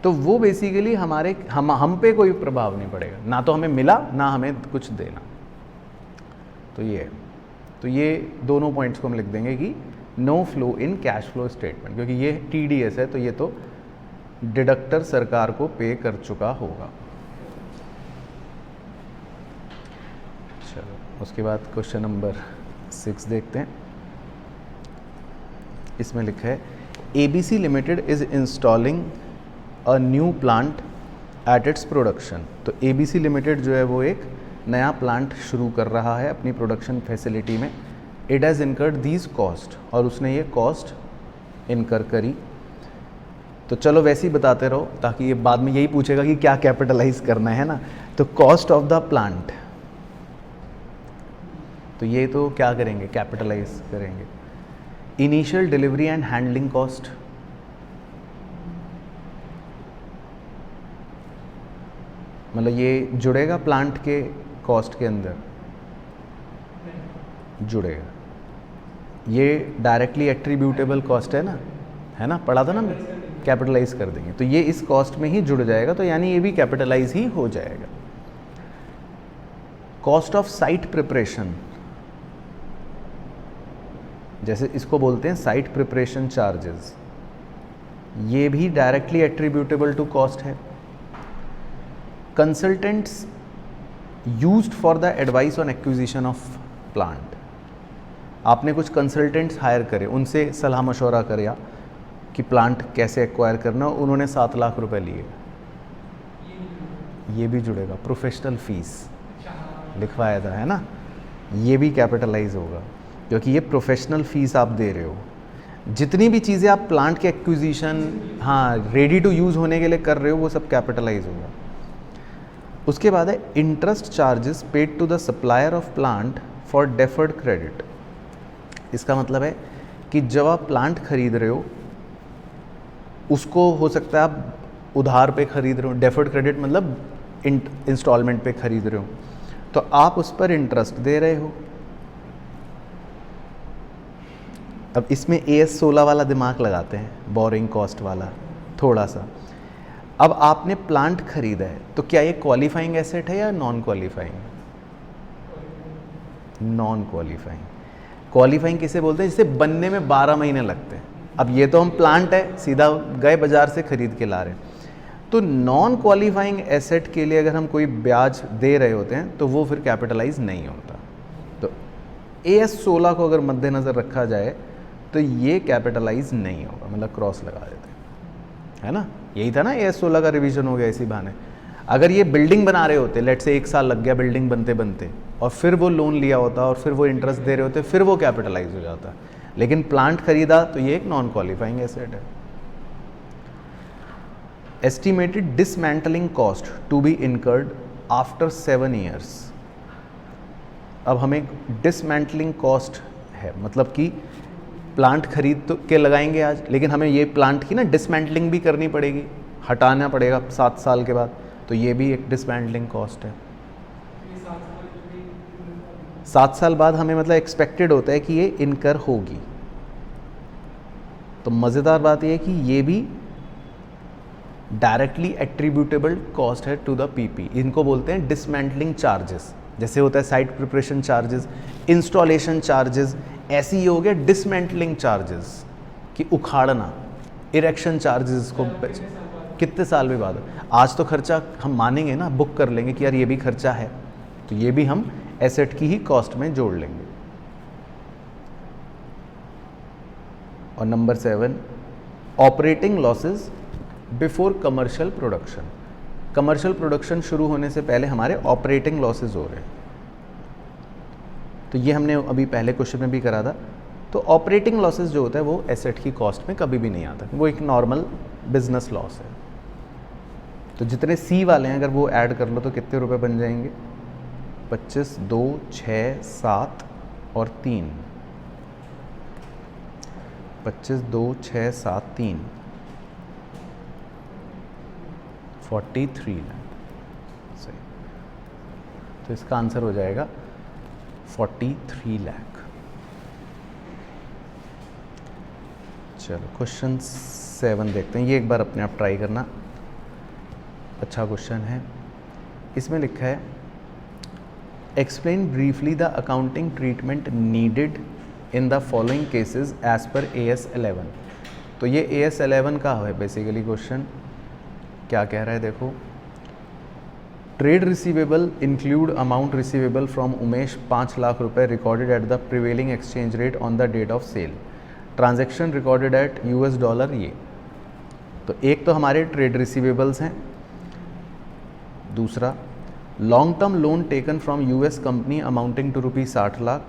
तो वो बेसिकली हम पे कोई प्रभाव नहीं पड़ेगा, ना तो हमें मिला ना हमें कुछ देना। तो ये दोनों पॉइंट्स को हम लिख देंगे कि no flow in cash flow statement, क्योंकि ये TDS है तो ये तो डिडक्टर सरकार को पे कर चुका होगा। चलो उसके बाद क्वेश्चन नंबर 6 देखते हैं। इसमें लिखा है ABC limited is installing a new plant at its production. तो ABC लिमिटेड जो है वो एक नया प्लांट शुरू कर रहा है अपनी प्रोडक्शन फैसिलिटी में। It has incurred these cost, और उसने ये कॉस्ट इनकर करी। तो चलो वैसे ही बताते रहो, ताकि ये बाद में यही पूछेगा कि क्या कैपिटलाइज करना है ना। तो कॉस्ट ऑफ द प्लांट, तो ये तो क्या करेंगे, कैपिटलाइज करेंगे। Initial delivery and handling cost, मतलब ये जुड़ेगा प्लांट के कॉस्ट के अंदर, जुड़ेगा। ये डायरेक्टली एट्रीब्यूटेबल कॉस्ट है ना, पढ़ा था ना मैं, कैपिटलाइज कर देंगे तो ये इस कॉस्ट में ही जुड़ जाएगा, तो यानी ये भी कैपिटलाइज ही हो जाएगा। कॉस्ट ऑफ साइट प्रिपरेशन, जैसे इसको बोलते हैं साइट प्रिपरेशन चार्जेस, ये भी डायरेक्टली एट्रीब्यूटेबल टू कॉस्ट है। Consultants used for the advice on acquisition of plant, आपने कुछ कंसल्टेंट्स हायर करे, उनसे सलाह मशवरा करा कि प्लांट कैसे एक्वायर करना, उन्होंने 7 लाख रुपए लिए, ये भी जुड़ेगा। प्रोफेशनल फीस लिखवाया था, है ना, ये भी कैपिटलाइज होगा, क्योंकि ये प्रोफेशनल फीस आप दे रहे हो। जितनी भी चीज़ें आप प्लांट के एक्विजिशन, हाँ, रेडी टू यूज़ होने के लिए कर रहे हो, वो सब कैपिटलाइज होगा। उसके बाद है interest charges paid to the supplier of plant for deferred credit. इसका मतलब है कि जब आप प्लांट खरीद रहे हो, उसको हो सकता है आप उधार पे खरीद रहे हो, डेफर्ड क्रेडिट मतलब इंस्टॉलमेंट पे खरीद रहे हो, तो आप उस पर इंटरेस्ट दे रहे हो। अब इसमें AS 16 वाला दिमाग लगाते हैं, बोरिंग कॉस्ट वाला थोड़ा सा। अब आपने प्लांट खरीदा है, तो क्या ये क्वालिफाइंग एसेट है या non qualifying? Non qualifying. Qualifying किसे बोलते हैं? जिसे बनने में 12 महीने लगते हैं। अब ये तो हम प्लांट है, सीधा गए बाजार से खरीद के ला रहे हैं। तो नॉन क्वालिफाइंग एसेट के लिए अगर हम कोई ब्याज दे रहे होते हैं तो वो फिर कैपिटलाइज नहीं होता। तो AS 16 को अगर मद्देनज़र रखा जाए तो ये कैपिटलाइज नहीं होगा, मतलब क्रॉस लगा देते हैं, है ना। यही था ना, AS 16 का रिवीजन हो गया इसी बहाने। अगर ये बिल्डिंग बना रहे होते, लेट से 1 साल लग गया बिल्डिंग बनते बनते, और फिर वो लोन लिया होता और फिर वो इंटरेस्ट दे रहे होते, फिर वो कैपिटलाइज हो जाता। लेकिन प्लांट खरीदा तो ये एक नॉन क्वालिफाइंग एसेट है। Estimated dismantling cost to be incurred after 7 years. अब हमें डिसमेंटलिंग कॉस्ट है, मतलब कि प्लांट खरीद तो के लगाएंगे आज, लेकिन हमें ये प्लांट की ना डिसमेंटलिंग भी करनी पड़ेगी, हटाना पड़ेगा 7 साल के बाद, तो ये भी एक डिसमेंटलिंग कॉस्ट है। 7 साल बाद हमें मतलब एक्सपेक्टेड होता है कि ये इनकर होगी। तो मज़ेदार बात ये है कि ये भी डायरेक्टली एट्रीब्यूटेबल कॉस्ट है टू द पीपी। इनको बोलते हैं डिसमेंटलिंग चार्जेस। जैसे होता है site preparation charges, installation charges, ऐसे ही हो गया डिसमेंटलिंग चार्जेस कि उखाड़ना, इरेक्शन चार्जेस को कितने साल में बाद। आज तो खर्चा हम मानेंगे ना, बुक कर लेंगे कि यार ये भी खर्चा है, तो ये भी हम एसेट की ही कॉस्ट में जोड़ लेंगे। और number 7, operating losses before commercial production. Commercial production शुरू होने से पहले हमारे ऑपरेटिंग लॉसेस हो रहे हैं, तो ये हमने अभी पहले क्वेश्चन में भी करा था। तो ऑपरेटिंग लॉसेस जो होता है वो एसेट की कॉस्ट में कभी भी नहीं आता, वो एक नॉर्मल बिजनेस लॉस है। तो जितने सी वाले हैं अगर वो ऐड कर लो तो कितने रुपए बन जाएंगे? 25, 2, 6, 7 और 3। 25, 2, 6, 7, 3, 43 लाख। सही, तो इसका आंसर हो जाएगा 43 लाख। चलो क्वेश्चन 7 देखते हैं, ये एक बार अपने आप ट्राई करना, अच्छा क्वेश्चन है। इसमें लिखा है explain briefly the accounting treatment needed in the following cases as per AS 11। तो ये AS 11 का है बेसिकली क्वेश्चन। क्या कह रहा है देखो, trade receivable include amount receivable from Umesh 5 lakh रुपए recorded at the prevailing exchange rate on the date of sale, transaction recorded at $। ये तो एक तो हमारे ट्रेड रिसीवेबल्स हैं। दूसरा, long term loan taken from US company amounting to ₹60 lakh,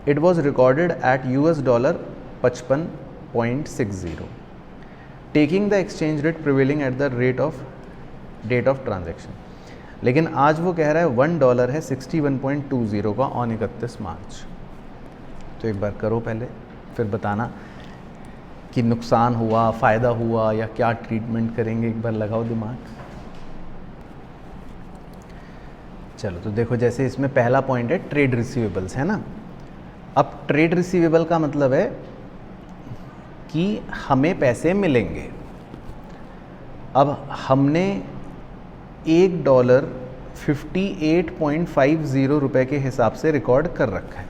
it was recorded at $55.60, taking the exchange rate prevailing at the rate of date of transaction. लेकिन आज वो कह रहा है $1 है 61.20 का ऑन 31 मार्च। तो एक बार करो पहले, फिर बताना कि नुकसान हुआ, फ़ायदा हुआ, या क्या ट्रीटमेंट करेंगे, एक बार लगाओ दिमाग। चलो तो देखो, जैसे इसमें पहला पॉइंट है ट्रेड रिसीवेबल्स, है ना। अब ट्रेड रिसीवेबल का मतलब है कि हमें पैसे मिलेंगे। अब हमने $1 58.50 रुपए के हिसाब से रिकॉर्ड कर रखा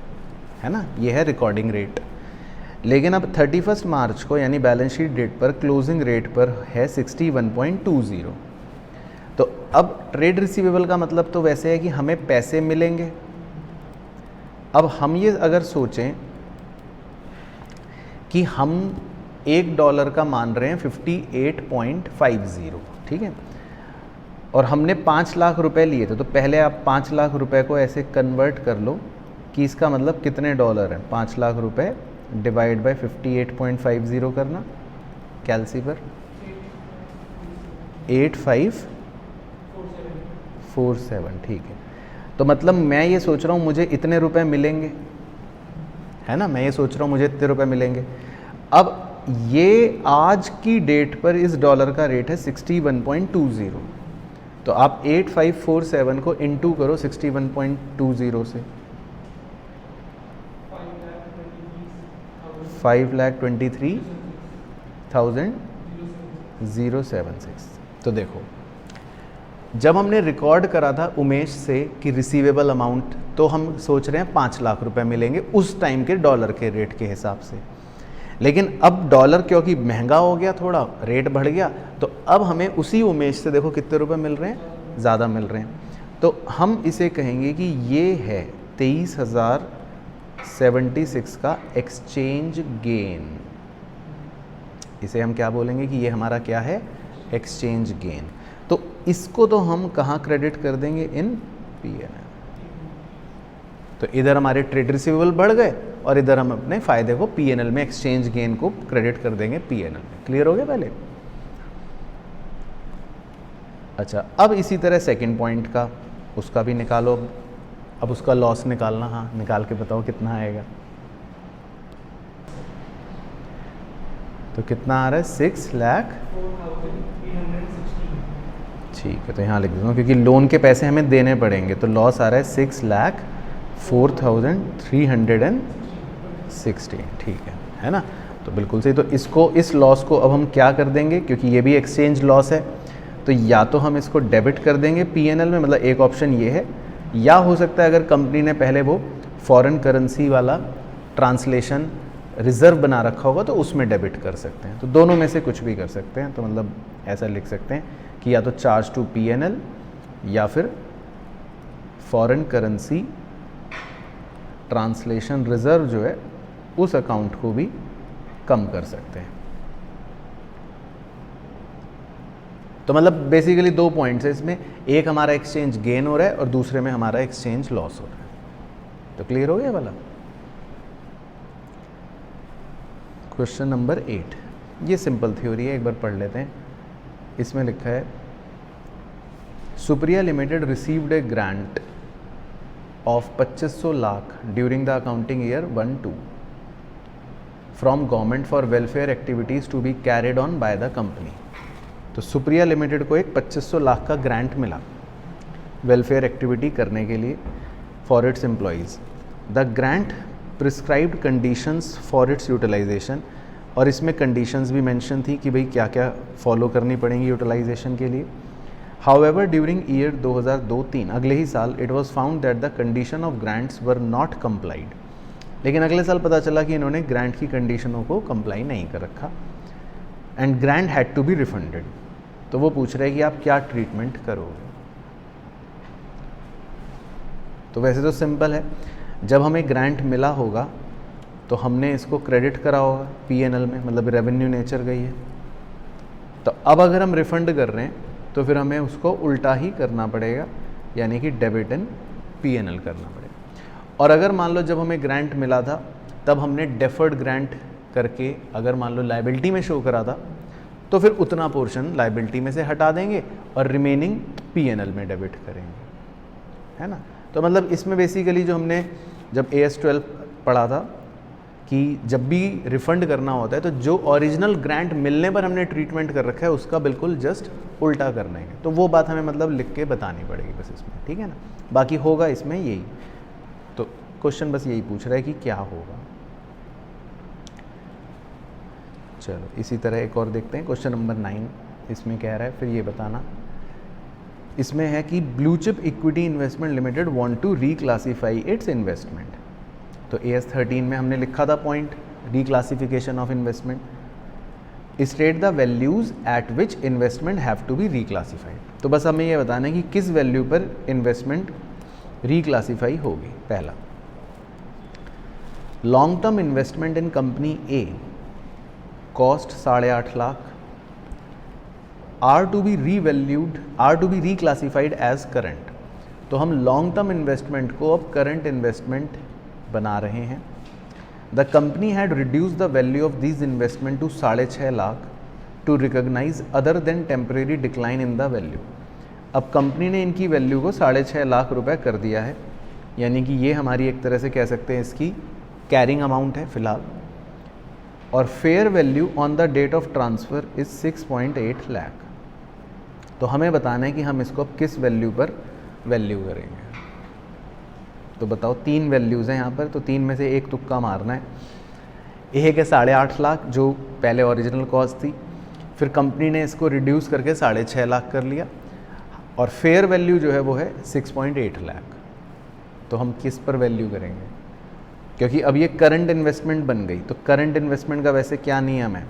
है ना, ये है रिकॉर्डिंग रेट। लेकिन अब 31 मार्च को यानी बैलेंस शीट डेट पर क्लोजिंग रेट पर है 61.20। तो अब ट्रेड रिसीवेबल का मतलब तो वैसे है कि हमें पैसे मिलेंगे। अब हम ये अगर सोचें कि हम $1 का मान रहे हैं 58.50, ठीक है, और हमने 5 लाख रुपए लिए थे, तो पहले आप 5 लाख रुपए को ऐसे कन्वर्ट कर लो कि इसका मतलब कितने डॉलर हैं। 5 लाख रुपए डिवाइड बाय 58.50 करना कैलसी पर, 8547, ठीक है। तो मतलब मैं ये सोच रहा हूँ मुझे इतने रुपए मिलेंगे, है ना, मैं ये सोच रहा हूँ मुझे इतने रुपए मिलेंगे। अब ये आज की डेट पर इस डॉलर का रेट है 61.20, तो आप 8547 को इंटू करो 61.20 से, 5,23,076। तो देखो, जब हमने रिकॉर्ड करा था उमेश से कि रिसीवेबल अमाउंट, तो हम सोच रहे हैं 5 लाख रुपए मिलेंगे उस टाइम के डॉलर के रेट के हिसाब से। लेकिन अब डॉलर क्योंकि महंगा हो गया, थोड़ा रेट बढ़ गया, तो अब हमें उसी उमेश से देखो कितने रुपए मिल रहे हैं, ज़्यादा मिल रहे हैं। तो हम इसे कहेंगे कि ये है 23,076 का एक्सचेंज गेन। इसे हम क्या बोलेंगे कि ये हमारा क्या है, एक्सचेंज गेन। तो इसको तो हम कहाँ क्रेडिट कर देंगे, इन P&L। तो इधर हमारे ट्रेड रिसीवेबल बढ़ गए और इधर हम अपने फ़ायदे को P&L में, एक्सचेंज गेन को क्रेडिट कर देंगे P&L में। क्लियर हो गया पहले? अच्छा, अब इसी तरह सेकंड पॉइंट का, उसका भी निकालो। अब उसका लॉस निकालना, हाँ निकाल के बताओ कितना आएगा। तो कितना आ रहा है, 6 लाख। ठीक है, तो यहाँ लिख देता हूँ क्योंकि लोन के पैसे हमें देने पड़ेंगे। तो लॉस आ रहा है 6,04,316। ठीक है ना? तो बिल्कुल सही। तो इसको, इस लॉस को अब हम क्या कर देंगे, क्योंकि ये भी एक्सचेंज लॉस है, तो या तो हम इसको डेबिट कर देंगे P&L में, मतलब एक ऑप्शन ये है, या हो सकता है अगर कंपनी ने पहले वो फॉरेन करेंसी वाला ट्रांसलेशन रिजर्व बना रखा होगा तो उसमें डेबिट कर सकते हैं। तो दोनों में से कुछ भी कर सकते हैं। तो मतलब ऐसा लिख सकते हैं कि या तो चार्ज टू P&L या फिर फॉरेन करेंसी ट्रांसलेशन रिजर्व जो है उस अकाउंट को भी कम कर सकते हैं। तो मतलब बेसिकली 2 पॉइंट्स है इसमें, एक हमारा एक्सचेंज गेन हो रहा है और दूसरे में हमारा एक्सचेंज लॉस हो रहा है। तो क्लियर हो गया वाला? क्वेश्चन नंबर 8, ये सिंपल थ्योरी है, एक बार पढ़ लेते हैं। इसमें लिखा है, Supriya limited received a grant of 2500 lakh during the accounting year 1-2 from government for welfare activities to be carried on by the company. तो सुप्रिया लिमिटेड को एक 2500 लाख का ग्रांट मिला वेलफेयर एक्टिविटी करने के लिए for its employees. The grant prescribed conditions for its utilization, और इसमें कंडीशंस भी मेंशन थी कि भाई क्या क्या फॉलो करनी पड़ेंगी यूटिलाइजेशन के लिए। हाउएवर ड्यूरिंग ईयर 2002-03, अगले ही साल, it was found that the condition of grants were not complied. लेकिन अगले साल पता चला कि इन्होंने ग्रांट की कंडीशनों को कंप्लाई नहीं कर रखा, and grant had to be refunded. तो वो पूछ रहे हैं कि आप क्या ट्रीटमेंट करोगे। तो वैसे तो सिंपल है, जब हमें ग्रांट मिला होगा तो हमने इसको क्रेडिट करा होगा P&L में, मतलब रेवेन्यू नेचर गई है। तो अब अगर हम रिफंड कर रहे हैं तो फिर हमें उसको उल्टा ही करना पड़ेगा, यानी कि डेबिट इन P&L करना पड़ेगा। और अगर मान लो जब हमें ग्रांट मिला था तब हमने डेफर्ड ग्रांट करके अगर मान लो लायबिलिटी में शो करा था, तो फिर उतना पोर्शन लायबिलिटी में से हटा देंगे और रिमेनिंग P&L में डेबिट करेंगे, है ना? तो मतलब इसमें बेसिकली जो हमने जब AS12 पढ़ा था कि जब भी रिफ़ंड करना होता है तो जो ओरिजिनल ग्रांट मिलने पर हमने ट्रीटमेंट कर रखा है उसका बिल्कुल जस्ट उल्टा करना है। तो वो बात हमें मतलब लिख के बतानी पड़ेगी बस इसमें, ठीक है ना? बाकी होगा इसमें यही। तो क्वेश्चन बस यही पूछ रहा है कि क्या होगा। चलो इसी तरह एक और देखते हैं, क्वेश्चन नंबर 9। इसमें कह रहा है फिर ये बताना, इसमें है कि blue chip equity investment limited want to reclassify its investment. तो AS13 में हमने लिखा था point, reclassification of investment, state the values at which investment have to be reclassified. तो बस हमें ये बताना है कि किस वैल्यू पर इन्वेस्टमेंट रीक्लासीफाई होगी। पहला, long term investment in company A cost 8.5 lakh are to be reclassified as current. तो हम लॉन्ग टर्म इन्वेस्टमेंट को अब करंट इन्वेस्टमेंट बना रहे हैं। The company had reduce the value of this investment to 6.5 lakh to recognise other than temporary decline in the value. अब कंपनी ने इनकी वैल्यू को 6.5 लाख रुपए कर दिया है, यानी कि ये हमारी एक तरह से कह सकते हैं इसकी कैरिंग अमाउंट है फिलहाल, और fair value on the date of transfer is 6.8 lakh. तो हमें बताना है कि हम इसको अब किस वैल्यू पर वैल्यू करेंगे। तो बताओ, 3 वैल्यूज़ हैं यहाँ पर, तो 3 में से एक तुक्का मारना है। एक है 8.5 लाख जो पहले ओरिजिनल कॉस्ट थी, फिर कंपनी ने इसको रिड्यूस करके 6.5 लाख कर लिया, और फेयर वैल्यू जो है वो है 6.8 लाख। तो हम किस पर वैल्यू करेंगे, क्योंकि अब ये करंट इन्वेस्टमेंट बन गई। तो करंट इन्वेस्टमेंट का वैसे क्या नियम है,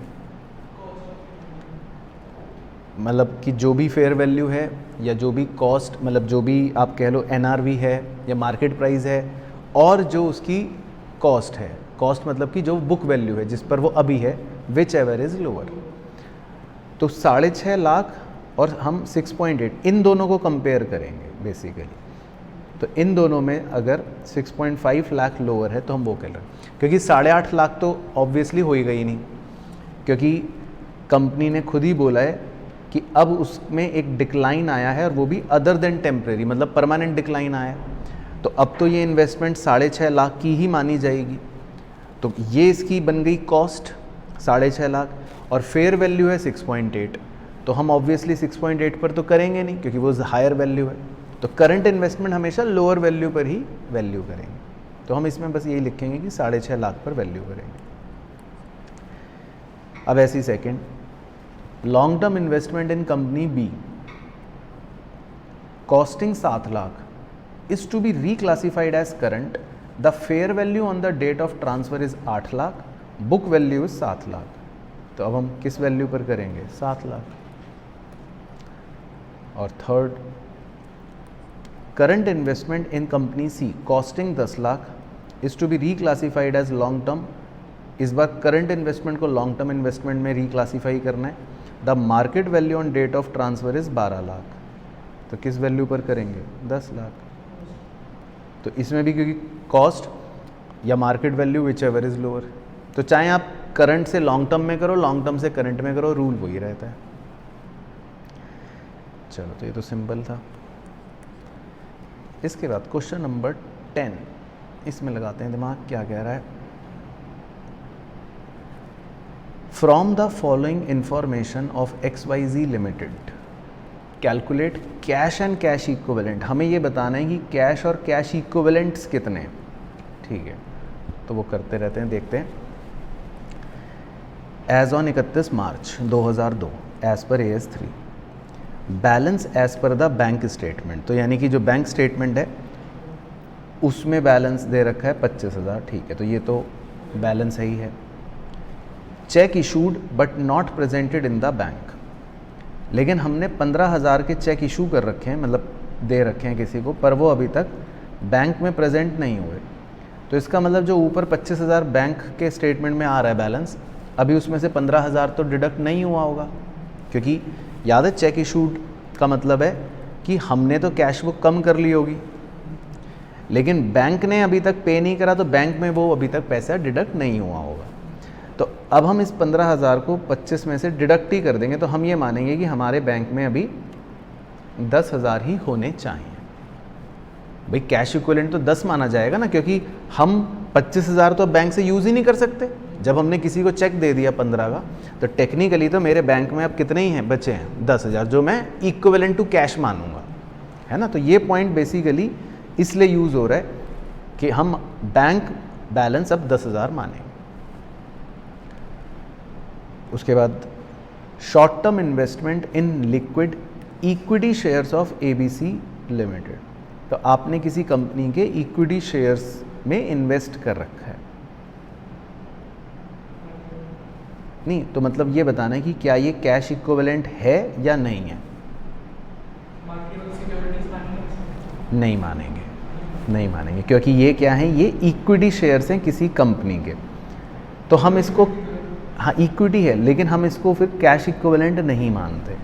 मतलब कि जो भी फेयर वैल्यू है या जो भी कॉस्ट, मतलब जो भी आप कह लो NRV है या मार्केट प्राइस है, और जो उसकी कॉस्ट है, कॉस्ट मतलब कि जो बुक वैल्यू है जिस पर वो अभी है, विच एवर इज़ लोअर। तो 6.5 लाख और हम 6.8 इन दोनों को कंपेयर करेंगे बेसिकली। तो इन दोनों में अगर 6.5 लाख लोअर है तो हम वो कह रहे हैं, क्योंकि 8.5 लाख तो ऑब्वियसली हो ही गई नहीं, क्योंकि कंपनी ने खुद ही बोला है कि अब उसमें एक डिक्लाइन आया है और वो भी अदर देन टेम्परेरी, मतलब परमानेंट डिक्लाइन आया है। तो अब तो ये इन्वेस्टमेंट 6.5 लाख की ही मानी जाएगी। तो ये इसकी बन गई कॉस्ट 6.5 लाख और फेयर वैल्यू है 6.8। तो हम ऑब्वियसली 6.8 पर तो करेंगे नहीं क्योंकि वो हायर वैल्यू है। तो करंट इन्वेस्टमेंट हमेशा लोअर वैल्यू पर ही वैल्यू करेंगे। तो हम इसमें बस यही लिखेंगे कि 6.5 लाख पर वैल्यू करेंगे। अब ऐसी second, long term investment in company be costing 7 lakh is to be reclassified as current. The fair value on the date of transfer is 8 lakh, book value is 7 lakh. तो अब हम किस वैल्यू पर करेंगे? 7 लाख। और third, current investment in company C costing 10 lakh is to be reclassified as long term. इस बार करंट इन्वेस्टमेंट को लॉन्ग टर्म इन्वेस्टमेंट में रिक्लासीफाई करना है। The market value on date of transfer is 12 lakh. तो किस वैल्यू पर करेंगे? 10 लाख। तो इसमें भी क्योंकि कॉस्ट या market value which ever is lower, तो चाहे आप करंट से लॉन्ग टर्म में करो, लॉन्ग टर्म से करंट में करो, रूल वही रहता है। चलो, तो ये तो सिंपल था। इसके बाद क्वेश्चन नंबर 10, इसमें लगाते हैं दिमाग, क्या कह रहा है? From the following information of XYZ limited calculate cash and cash equivalent. हमें ये बताना है कि कैश और कैश इक्विवेलेंट्स कितने हैं। ठीक है, तो वो करते रहते हैं, देखते हैं। As on 31 March 2002 as per AS3 balance as per the bank statement. तो यानी कि जो बैंक स्टेटमेंट है उसमें बैलेंस दे रखा है 25,000। ठीक है, तो ये तो बैलेंस है ही है। Check issued but not presented in the bank, लेकिन हमने 15,000 के चेक इशू कर रखे हैं, मतलब दे रखे हैं किसी को, पर वो अभी तक बैंक में प्रेजेंट नहीं हुए। तो इसका मतलब जो ऊपर 25,000 बैंक के स्टेटमेंट में आ रहा है बैलेंस, अभी उसमें से 15,000 तो डिडक्ट नहीं हुआ होगा, क्योंकि याद है चेक इशूड का मतलब है कि हमने तो कैश बुक कम कर ली होगी, लेकिन बैंक ने अभी तक पे नहीं करा, तो बैंक में वो अभी तक पैसा डिडक्ट नहीं हुआ होगा। तो अब हम इस 15,000 को 25 में से डिडक्ट ही कर देंगे, तो हम ये मानेंगे कि हमारे बैंक में अभी 10,000 ही होने चाहिए। भाई कैश इक्विवेलेंट तो 10 माना जाएगा ना, क्योंकि हम 25,000 तो बैंक से यूज़ ही नहीं कर सकते। जब हमने किसी को चेक दे दिया 15 का, तो टेक्निकली तो मेरे बैंक में अब कितने ही हैं बचे हैं? 10,000, जो मैं इक्विवेलेंट टू कैश मानूंगा, है ना। तो ये पॉइंट बेसिकली इसलिए यूज़ हो रहा है कि हम बैंक बैलेंस अब 10,000 मानेंगे। उसके बाद short term investment in liquid equity shares of ABC limited. तो आपने किसी कंपनी के इक्विटी शेयर्स में इन्वेस्ट कर रखा है, नहीं तो मतलब ये बताना है कि क्या ये कैश इक्विवेलेंट है या नहीं है। नहीं मानेंगे, नहीं मानेंगे, क्योंकि ये क्या है? ये इक्विटी शेयर्स हैं किसी कंपनी के। तो हम इसको, हाँ इक्विटी है, लेकिन हम इसको फिर कैश इक्विवेलेंट नहीं मानते।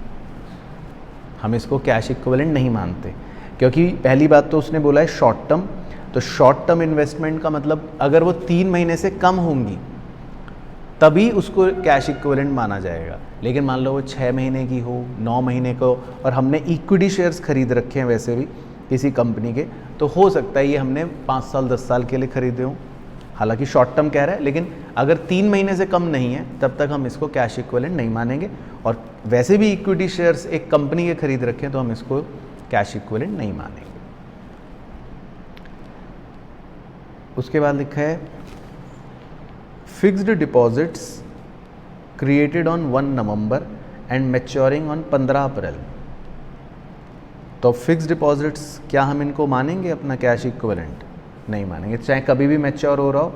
हम इसको कैश इक्विवेलेंट नहीं मानते, क्योंकि पहली बात तो उसने बोला है शॉर्ट टर्म। तो शॉर्ट टर्म इन्वेस्टमेंट का मतलब अगर वो 3 महीने से कम होंगी तभी उसको कैश इक्विवेलेंट माना जाएगा। लेकिन मान लो वो 6 महीने की हो, 9 महीने को, और हमने इक्विटी शेयर्स खरीद रखे हैं वैसे भी किसी कंपनी के, तो हो सकता है ये हमने 5 साल 10 साल के लिए खरीदे हों। हालांकि शॉर्ट टर्म कह रहा है, लेकिन अगर 3 महीने से कम नहीं है तब तक हम इसको कैश इक्विवेलेंट नहीं मानेंगे। और वैसे भी इक्विटी शेयर्स एक कंपनी के खरीद रखे हैं, तो हम इसको कैश इक्विवेलेंट नहीं मानेंगे। उसके बाद लिखा है fixed deposits created on 1 November and maturing on 15 अप्रैल। तो फिक्स्ड डिपॉजिट्स क्या हम इनको मानेंगे अपना कैश इक्विवेलेंट? नहीं मानेंगे। चाहे कभी भी मैच्योर हो रहा हो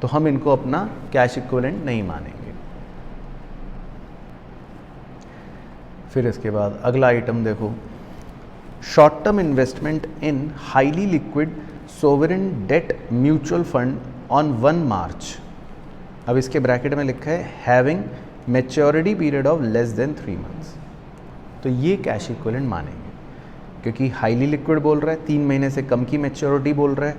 तो हम इनको अपना कैश इक्विवेलेंट नहीं मानेंगे। फिर इसके बाद अगला आइटम देखो, short term investment in highly liquid sovereign debt mutual fund on 1 मार्च। अब इसके ब्रैकेट में लिखा है having maturity period of less than 3 months. तो ये कैश इक्विवेलेंट मानेंगे, क्योंकि हाईली लिक्विड बोल रहा है, 3 महीने से कम की मैच्योरिटी बोल रहा है,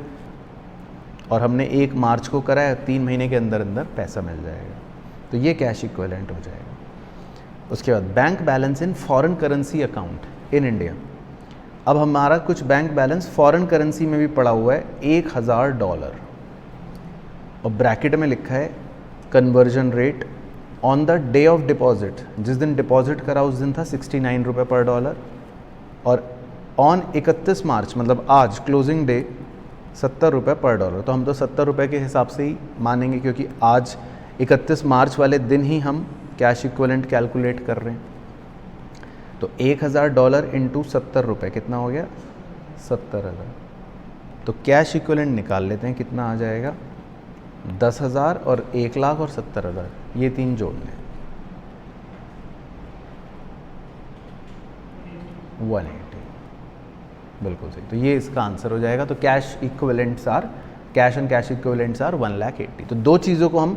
और हमने 1 मार्च को करा है, 3 महीने के अंदर अंदर पैसा मिल जाएगा, तो ये कैश इक्विवेलेंट हो जाएगा। उसके बाद bank balance in foreign currency account in India. अब हमारा कुछ बैंक बैलेंस फॉरेन करेंसी में भी पड़ा हुआ है $1000, और ब्रैकेट में लिखा है conversion rate on the day of deposit, जिस दिन डिपॉजिट करा उस दिन था 69 रुपये पर डॉलर, और ऑन 31 मार्च मतलब आज क्लोजिंग डे 70 रुपये पर डॉलर। तो हम तो 70 रुपये के हिसाब से ही मानेंगे, क्योंकि आज 31 मार्च वाले दिन ही हम कैश इक्विवेलेंट कैलकुलेट कर रहे हैं। तो $1000 इंटू 70 रुपये कितना हो गया? 70,000। तो कैश इक्विवेलेंट निकाल लेते हैं, कितना आ जाएगा? 10,000 और 1,00,000 और 70,000, ये 3 जोड़ने हैं, 180। बिल्कुल सही, तो ये इसका आंसर हो जाएगा। तो cash equivalents are, cash and cash equivalents are 1,80,000। तो 2 चीज़ों को हम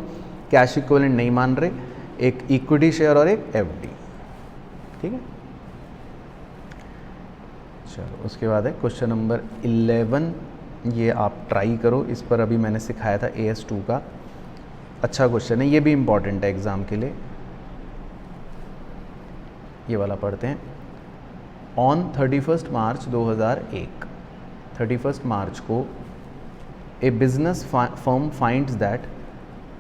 कैश इक्विवेलेंट नहीं मान रहे, एक इक्विटी शेयर और एक एफडी, ठीक है। चलो उसके बाद है क्वेश्चन नंबर 11, ये आप ट्राई करो, इस पर अभी मैंने सिखाया था AS2 का, अच्छा क्वेश्चन है, ये भी इम्पॉर्टेंट है एग्ज़ाम के लिए। ये वाला पढ़ते हैं। ऑन 31 मार्च 2001, 31 मार्च को a business firm finds that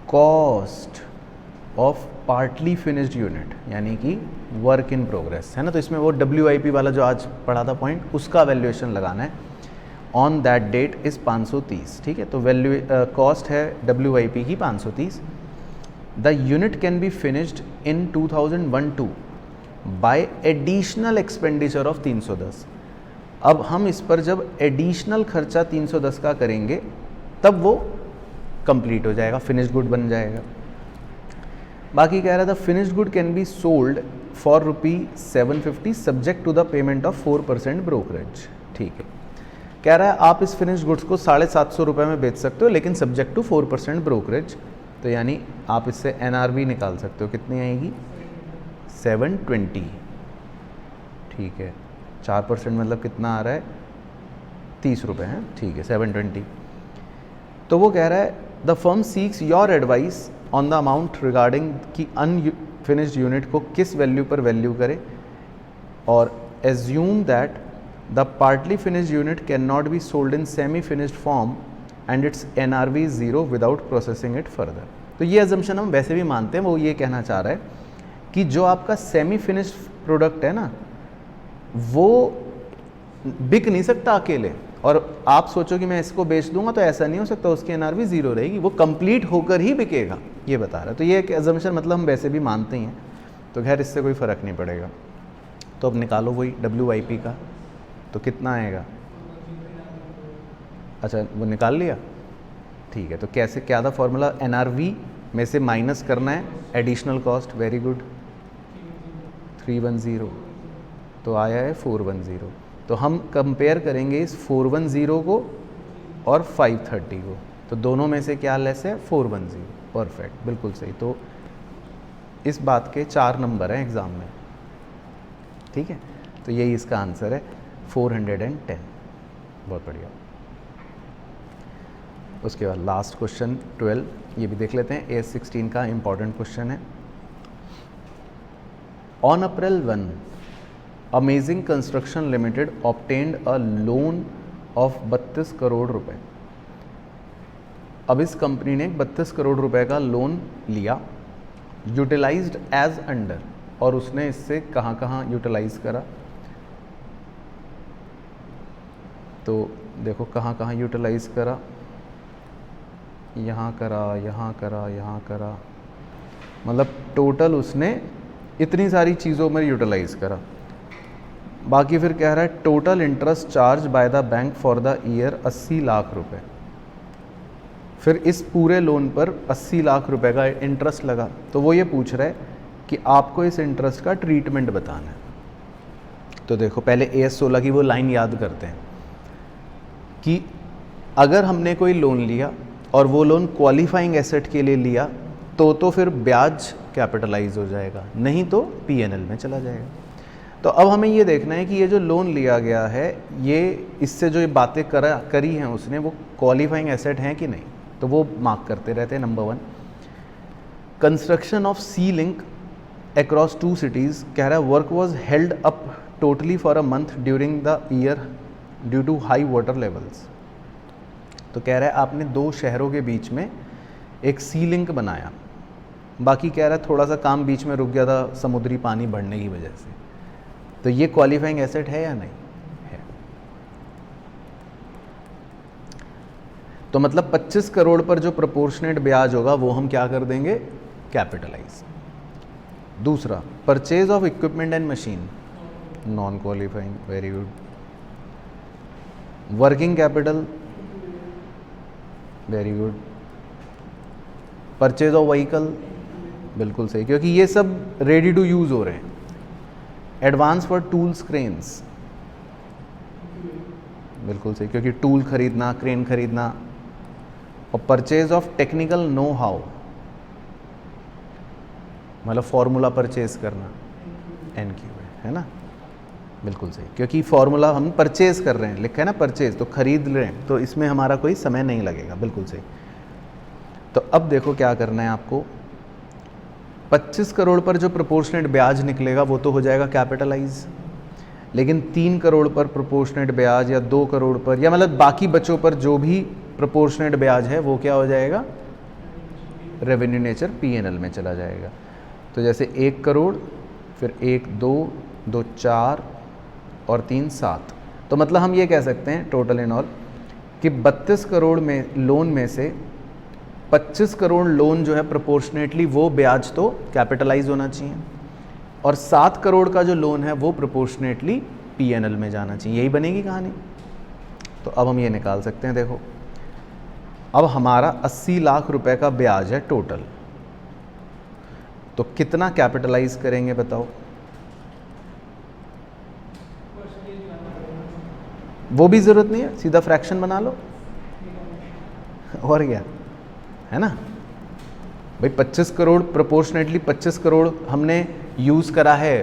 cost of partly finished unit, यानी कि वर्क इन प्रोग्रेस है ना, तो इसमें वो WIP वाला जो आज पढ़ा था पॉइंट, उसका वैल्यूएशन लगाना है। ऑन दैट डेट इज़ 530, ठीक है। तो वैल्यू कॉस्ट है WIP की 530। The unit can be finished in 2001-2 bye additional expenditure of 310। अब हम इस पर जब एडिशनल खर्चा 310 का करेंगे तब वो कंप्लीट हो जाएगा, फिनिश्ड गुड बन जाएगा। बाकी कह रहा था finished good can be sold for ₹750 subject to the payment of 4% brokerage, ठीक है। कह रहा है आप इस फिनिश्ड गुड्स को 750 रुपये में बेच सकते हो, लेकिन सब्जेक्ट टू 4% ब्रोकरेज। तो यानी आप इससे NRV निकाल सकते हो, कितनी आएगी? 720, ठीक है। 4% मतलब कितना आ रहा है? 30 रुपये है, ठीक है, 720। तो वो कह रहा है the firm seeks your advice on the amount regarding कि अनफिनिश्ड यूनिट को किस वैल्यू पर वैल्यू करे, और assume that the partly finished unit can not be sold in semi finished form and its NRV 0 without processing it further. तो ये एजम्पशन हम वैसे भी मानते हैं, वो ये कहना चाह रहा है कि जो आपका सेमी फिनिश्ड प्रोडक्ट है ना, वो बिक नहीं सकता अकेले, और आप सोचो कि मैं इसको बेच दूंगा तो ऐसा नहीं हो सकता, उसकी NRV 0 रहेगी, वो कंप्लीट होकर ही बिकेगा, ये बता रहा है। तो ये एक एजम्पशन मतलब हम वैसे भी मानते ही हैं, तो खैर इससे कोई फ़र्क नहीं पड़ेगा। तो अब निकालो वही WIP का, तो कितना आएगा? अच्छा वो निकाल लिया, ठीक है। तो कैसे, क्या था फॉर्मूला? NRV में से माइनस करना है एडिशनल कॉस्ट, वेरी गुड, 310, तो आया है 410। तो हम कंपेयर करेंगे इस 410 को और 530 को, तो दोनों में से क्या लेस है? 410, परफेक्ट, बिल्कुल सही। तो इस बात के 4 नंबर हैं एग्ज़ाम में, ठीक है। तो यही इसका आंसर है 410, बहुत बढ़िया। उसके बाद लास्ट क्वेश्चन 12, ये भी देख लेते हैं, AS16 का इम्पॉर्टेंट क्वेश्चन है। On April 1 amazing construction limited obtained a loan of 32 crore रुपए। अब इस कंपनी ने 32 करोड़ रुपए का लोन लिया, यूटिलाइज्ड एज अंडर, और उसने इससे कहाँ कहाँ यूटिलाइज करा? तो देखो कहाँ कहाँ यूटिलाइज करा, यहाँ करा, यहाँ करा, यहाँ करा, मतलब टोटल उसने इतनी सारी चीज़ों में यूटिलाइज करा। बाकी फिर कह रहा है total interest charge by the bank for the year 80 lakh रुपए। फिर इस पूरे लोन पर 80 लाख रुपए का इंटरेस्ट लगा, तो वो ये पूछ रहा है कि आपको इस इंटरेस्ट का ट्रीटमेंट बताना है। तो देखो पहले AS16 की वो लाइन याद करते हैं कि अगर हमने कोई लोन लिया और वो लोन क्वालिफाइंग एसेट के लिए लिया तो फिर ब्याज कैपिटलाइज हो जाएगा, नहीं तो P&L में चला जाएगा। तो अब हमें ये देखना है कि ये जो लोन लिया गया है, ये इससे जो ये बातें करी हैं उसने, वो क्वालिफाइंग एसेट हैं कि नहीं, तो वो मार्क करते रहते हैं। Number 1, construction of sea link across 2 cities, कह रहा है work was held up totally for a month during the year due to high water levels. तो कह रहा है आपने 2 शहरों के बीच में एक सी लिंक बनाया, बाकी कह रहा है थोड़ा सा काम बीच में रुक गया था समुद्री पानी बढ़ने की वजह से। तो ये क्वालिफाइंग एसेट है या नहीं है? तो मतलब 25 करोड़ पर जो प्रोपोर्शनेट ब्याज होगा वो हम क्या कर देंगे? कैपिटलाइज। दूसरा, purchase of equipment and machine, non qualifying, very good. Working capital, very good. Purchase of vehicle, बिल्कुल सही, क्योंकि ये सब रेडी टू यूज हो रहे हैं। एडवांस फॉर टूल्स क्रेन्स, बिल्कुल सही, क्योंकि टूल खरीदना, क्रेन खरीदना। और purchase of technical know how, मतलब फॉर्मूला परचेज करना, NQ है ना, बिल्कुल सही, क्योंकि फॉर्मूला हम परचेज कर रहे हैं, लिखा है ना परचेज, तो खरीद रहे हैं, तो इसमें हमारा कोई समय नहीं लगेगा, बिल्कुल सही। तो अब देखो क्या करना है आपको, 25 करोड़ पर जो प्रोपोर्शनेट ब्याज निकलेगा वो तो हो जाएगा कैपिटलाइज, लेकिन 3 करोड़ पर प्रोपोर्शनेट ब्याज या 2 करोड़ पर, या मतलब बाकी बच्चों पर जो भी प्रोपोर्शनेट ब्याज है वो क्या हो जाएगा? रेवेन्यू नेचर P&L में चला जाएगा। तो जैसे 1 करोड़, फिर 1 2 2 4 और 3 7, तो मतलब हम ये कह सकते हैं टोटल इन ऑल कि 32 करोड़ में लोन में से 25 करोड़ लोन जो है प्रोपोर्शनेटली वो ब्याज तो कैपिटलाइज होना चाहिए, और 7 करोड़ का जो लोन है वो प्रोपोर्शनेटली P&L में जाना चाहिए। यही बनेगी कहानी। तो अब हम ये निकाल सकते हैं, देखो अब हमारा 80 लाख रुपए का ब्याज है टोटल, तो कितना कैपिटलाइज करेंगे बताओ? वो भी ज़रूरत नहीं है, सीधा फ्रैक्शन बना लो, और क्या है ना भाई। 25 करोड़ प्रोपोर्शनेटली 25 करोड़ हमने यूज़ करा है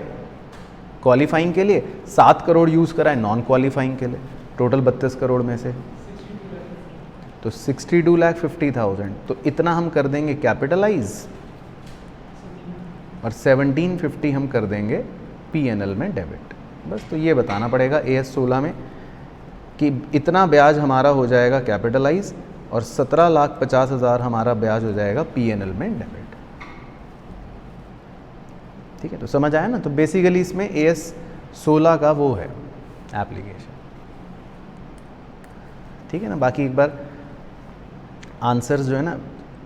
क्वालिफाइंग के लिए, 7 करोड़ यूज़ करा है नॉन क्वालिफाइंग के लिए, टोटल 32 करोड़ में से तो 62,50,000, तो इतना हम कर देंगे कैपिटलाइज और 1750 हम कर देंगे P&L में डेबिट। बस तो ये बताना पड़ेगा AS 16 में कि इतना ब्याज हमारा हो जाएगा कैपिटलाइज और 17,50,000 हमारा ब्याज हो जाएगा P&L में डेबिट। ठीक है, तो समझ आया ना। तो बेसिकली इसमें AS 16 का वो है एप्लीकेशन। ठीक है ना, बाकी एक बार आंसर्स जो है ना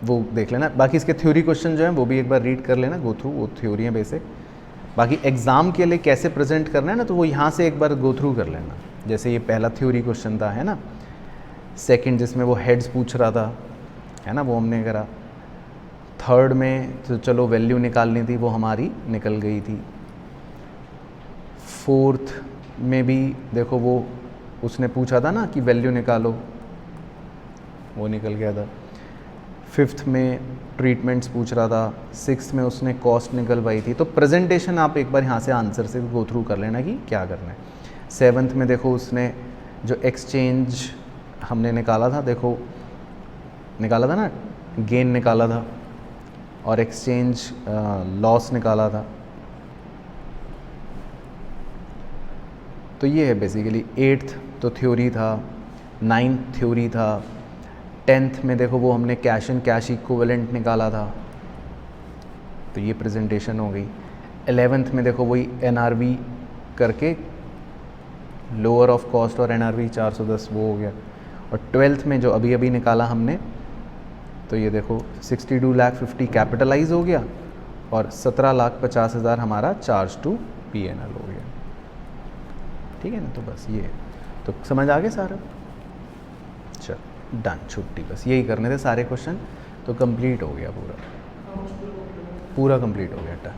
वो देख लेना, बाकी इसके थ्योरी क्वेश्चन जो है वो भी एक बार रीड कर लेना, गो थ्रू, वो थ्योरी है बेसिक। बाकी एग्ज़ाम के लिए कैसे प्रेजेंट करना है ना, तो वो यहाँ से एक बार गो थ्रू कर लेना। जैसे ये पहला थ्योरी क्वेश्चन था, है ना, सेकंड जिसमें वो हेड्स पूछ रहा था, है ना, वो हमने करा। थर्ड में तो चलो वैल्यू निकालनी थी, वो हमारी निकल गई थी। फोर्थ में भी देखो वो उसने पूछा था ना कि वैल्यू निकालो, वो निकल गया था। फिफ्थ में ट्रीटमेंट्स पूछ रहा था, सिक्स्थ में उसने कॉस्ट निकलवाई थी। तो प्रेजेंटेशन आप एक बार यहाँ से आंसर से गो थ्रू कर लेना कि क्या करना है। सेवन्थ में देखो उसने जो एक्सचेंज हमने निकाला था, देखो निकाला था ना, गेन निकाला था और एक्सचेंज लॉस निकाला था। तो ये है बेसिकली। एट्थ तो थ्योरी था, नाइन्थ थ्योरी था। टेंथ में देखो वो हमने कैश एंड कैश इक्विवेलेंट निकाला था, तो ये प्रेजेंटेशन हो गई। 11th में देखो वही NRV करके लोअर ऑफ कॉस्ट और NRV 410 वो हो गया। और 12th में जो अभी अभी निकाला हमने, तो ये देखो 62,50,000 कैपिटलाइज हो गया और 17,50,000 हमारा चार्ज टू P&L हो गया। ठीक है ना, तो बस ये तो समझ आ गए सारा। चल डन, छुट्टी। बस यही करने थे सारे क्वेश्चन, तो कंप्लीट हो गया पूरा कंप्लीट हो गया। डन।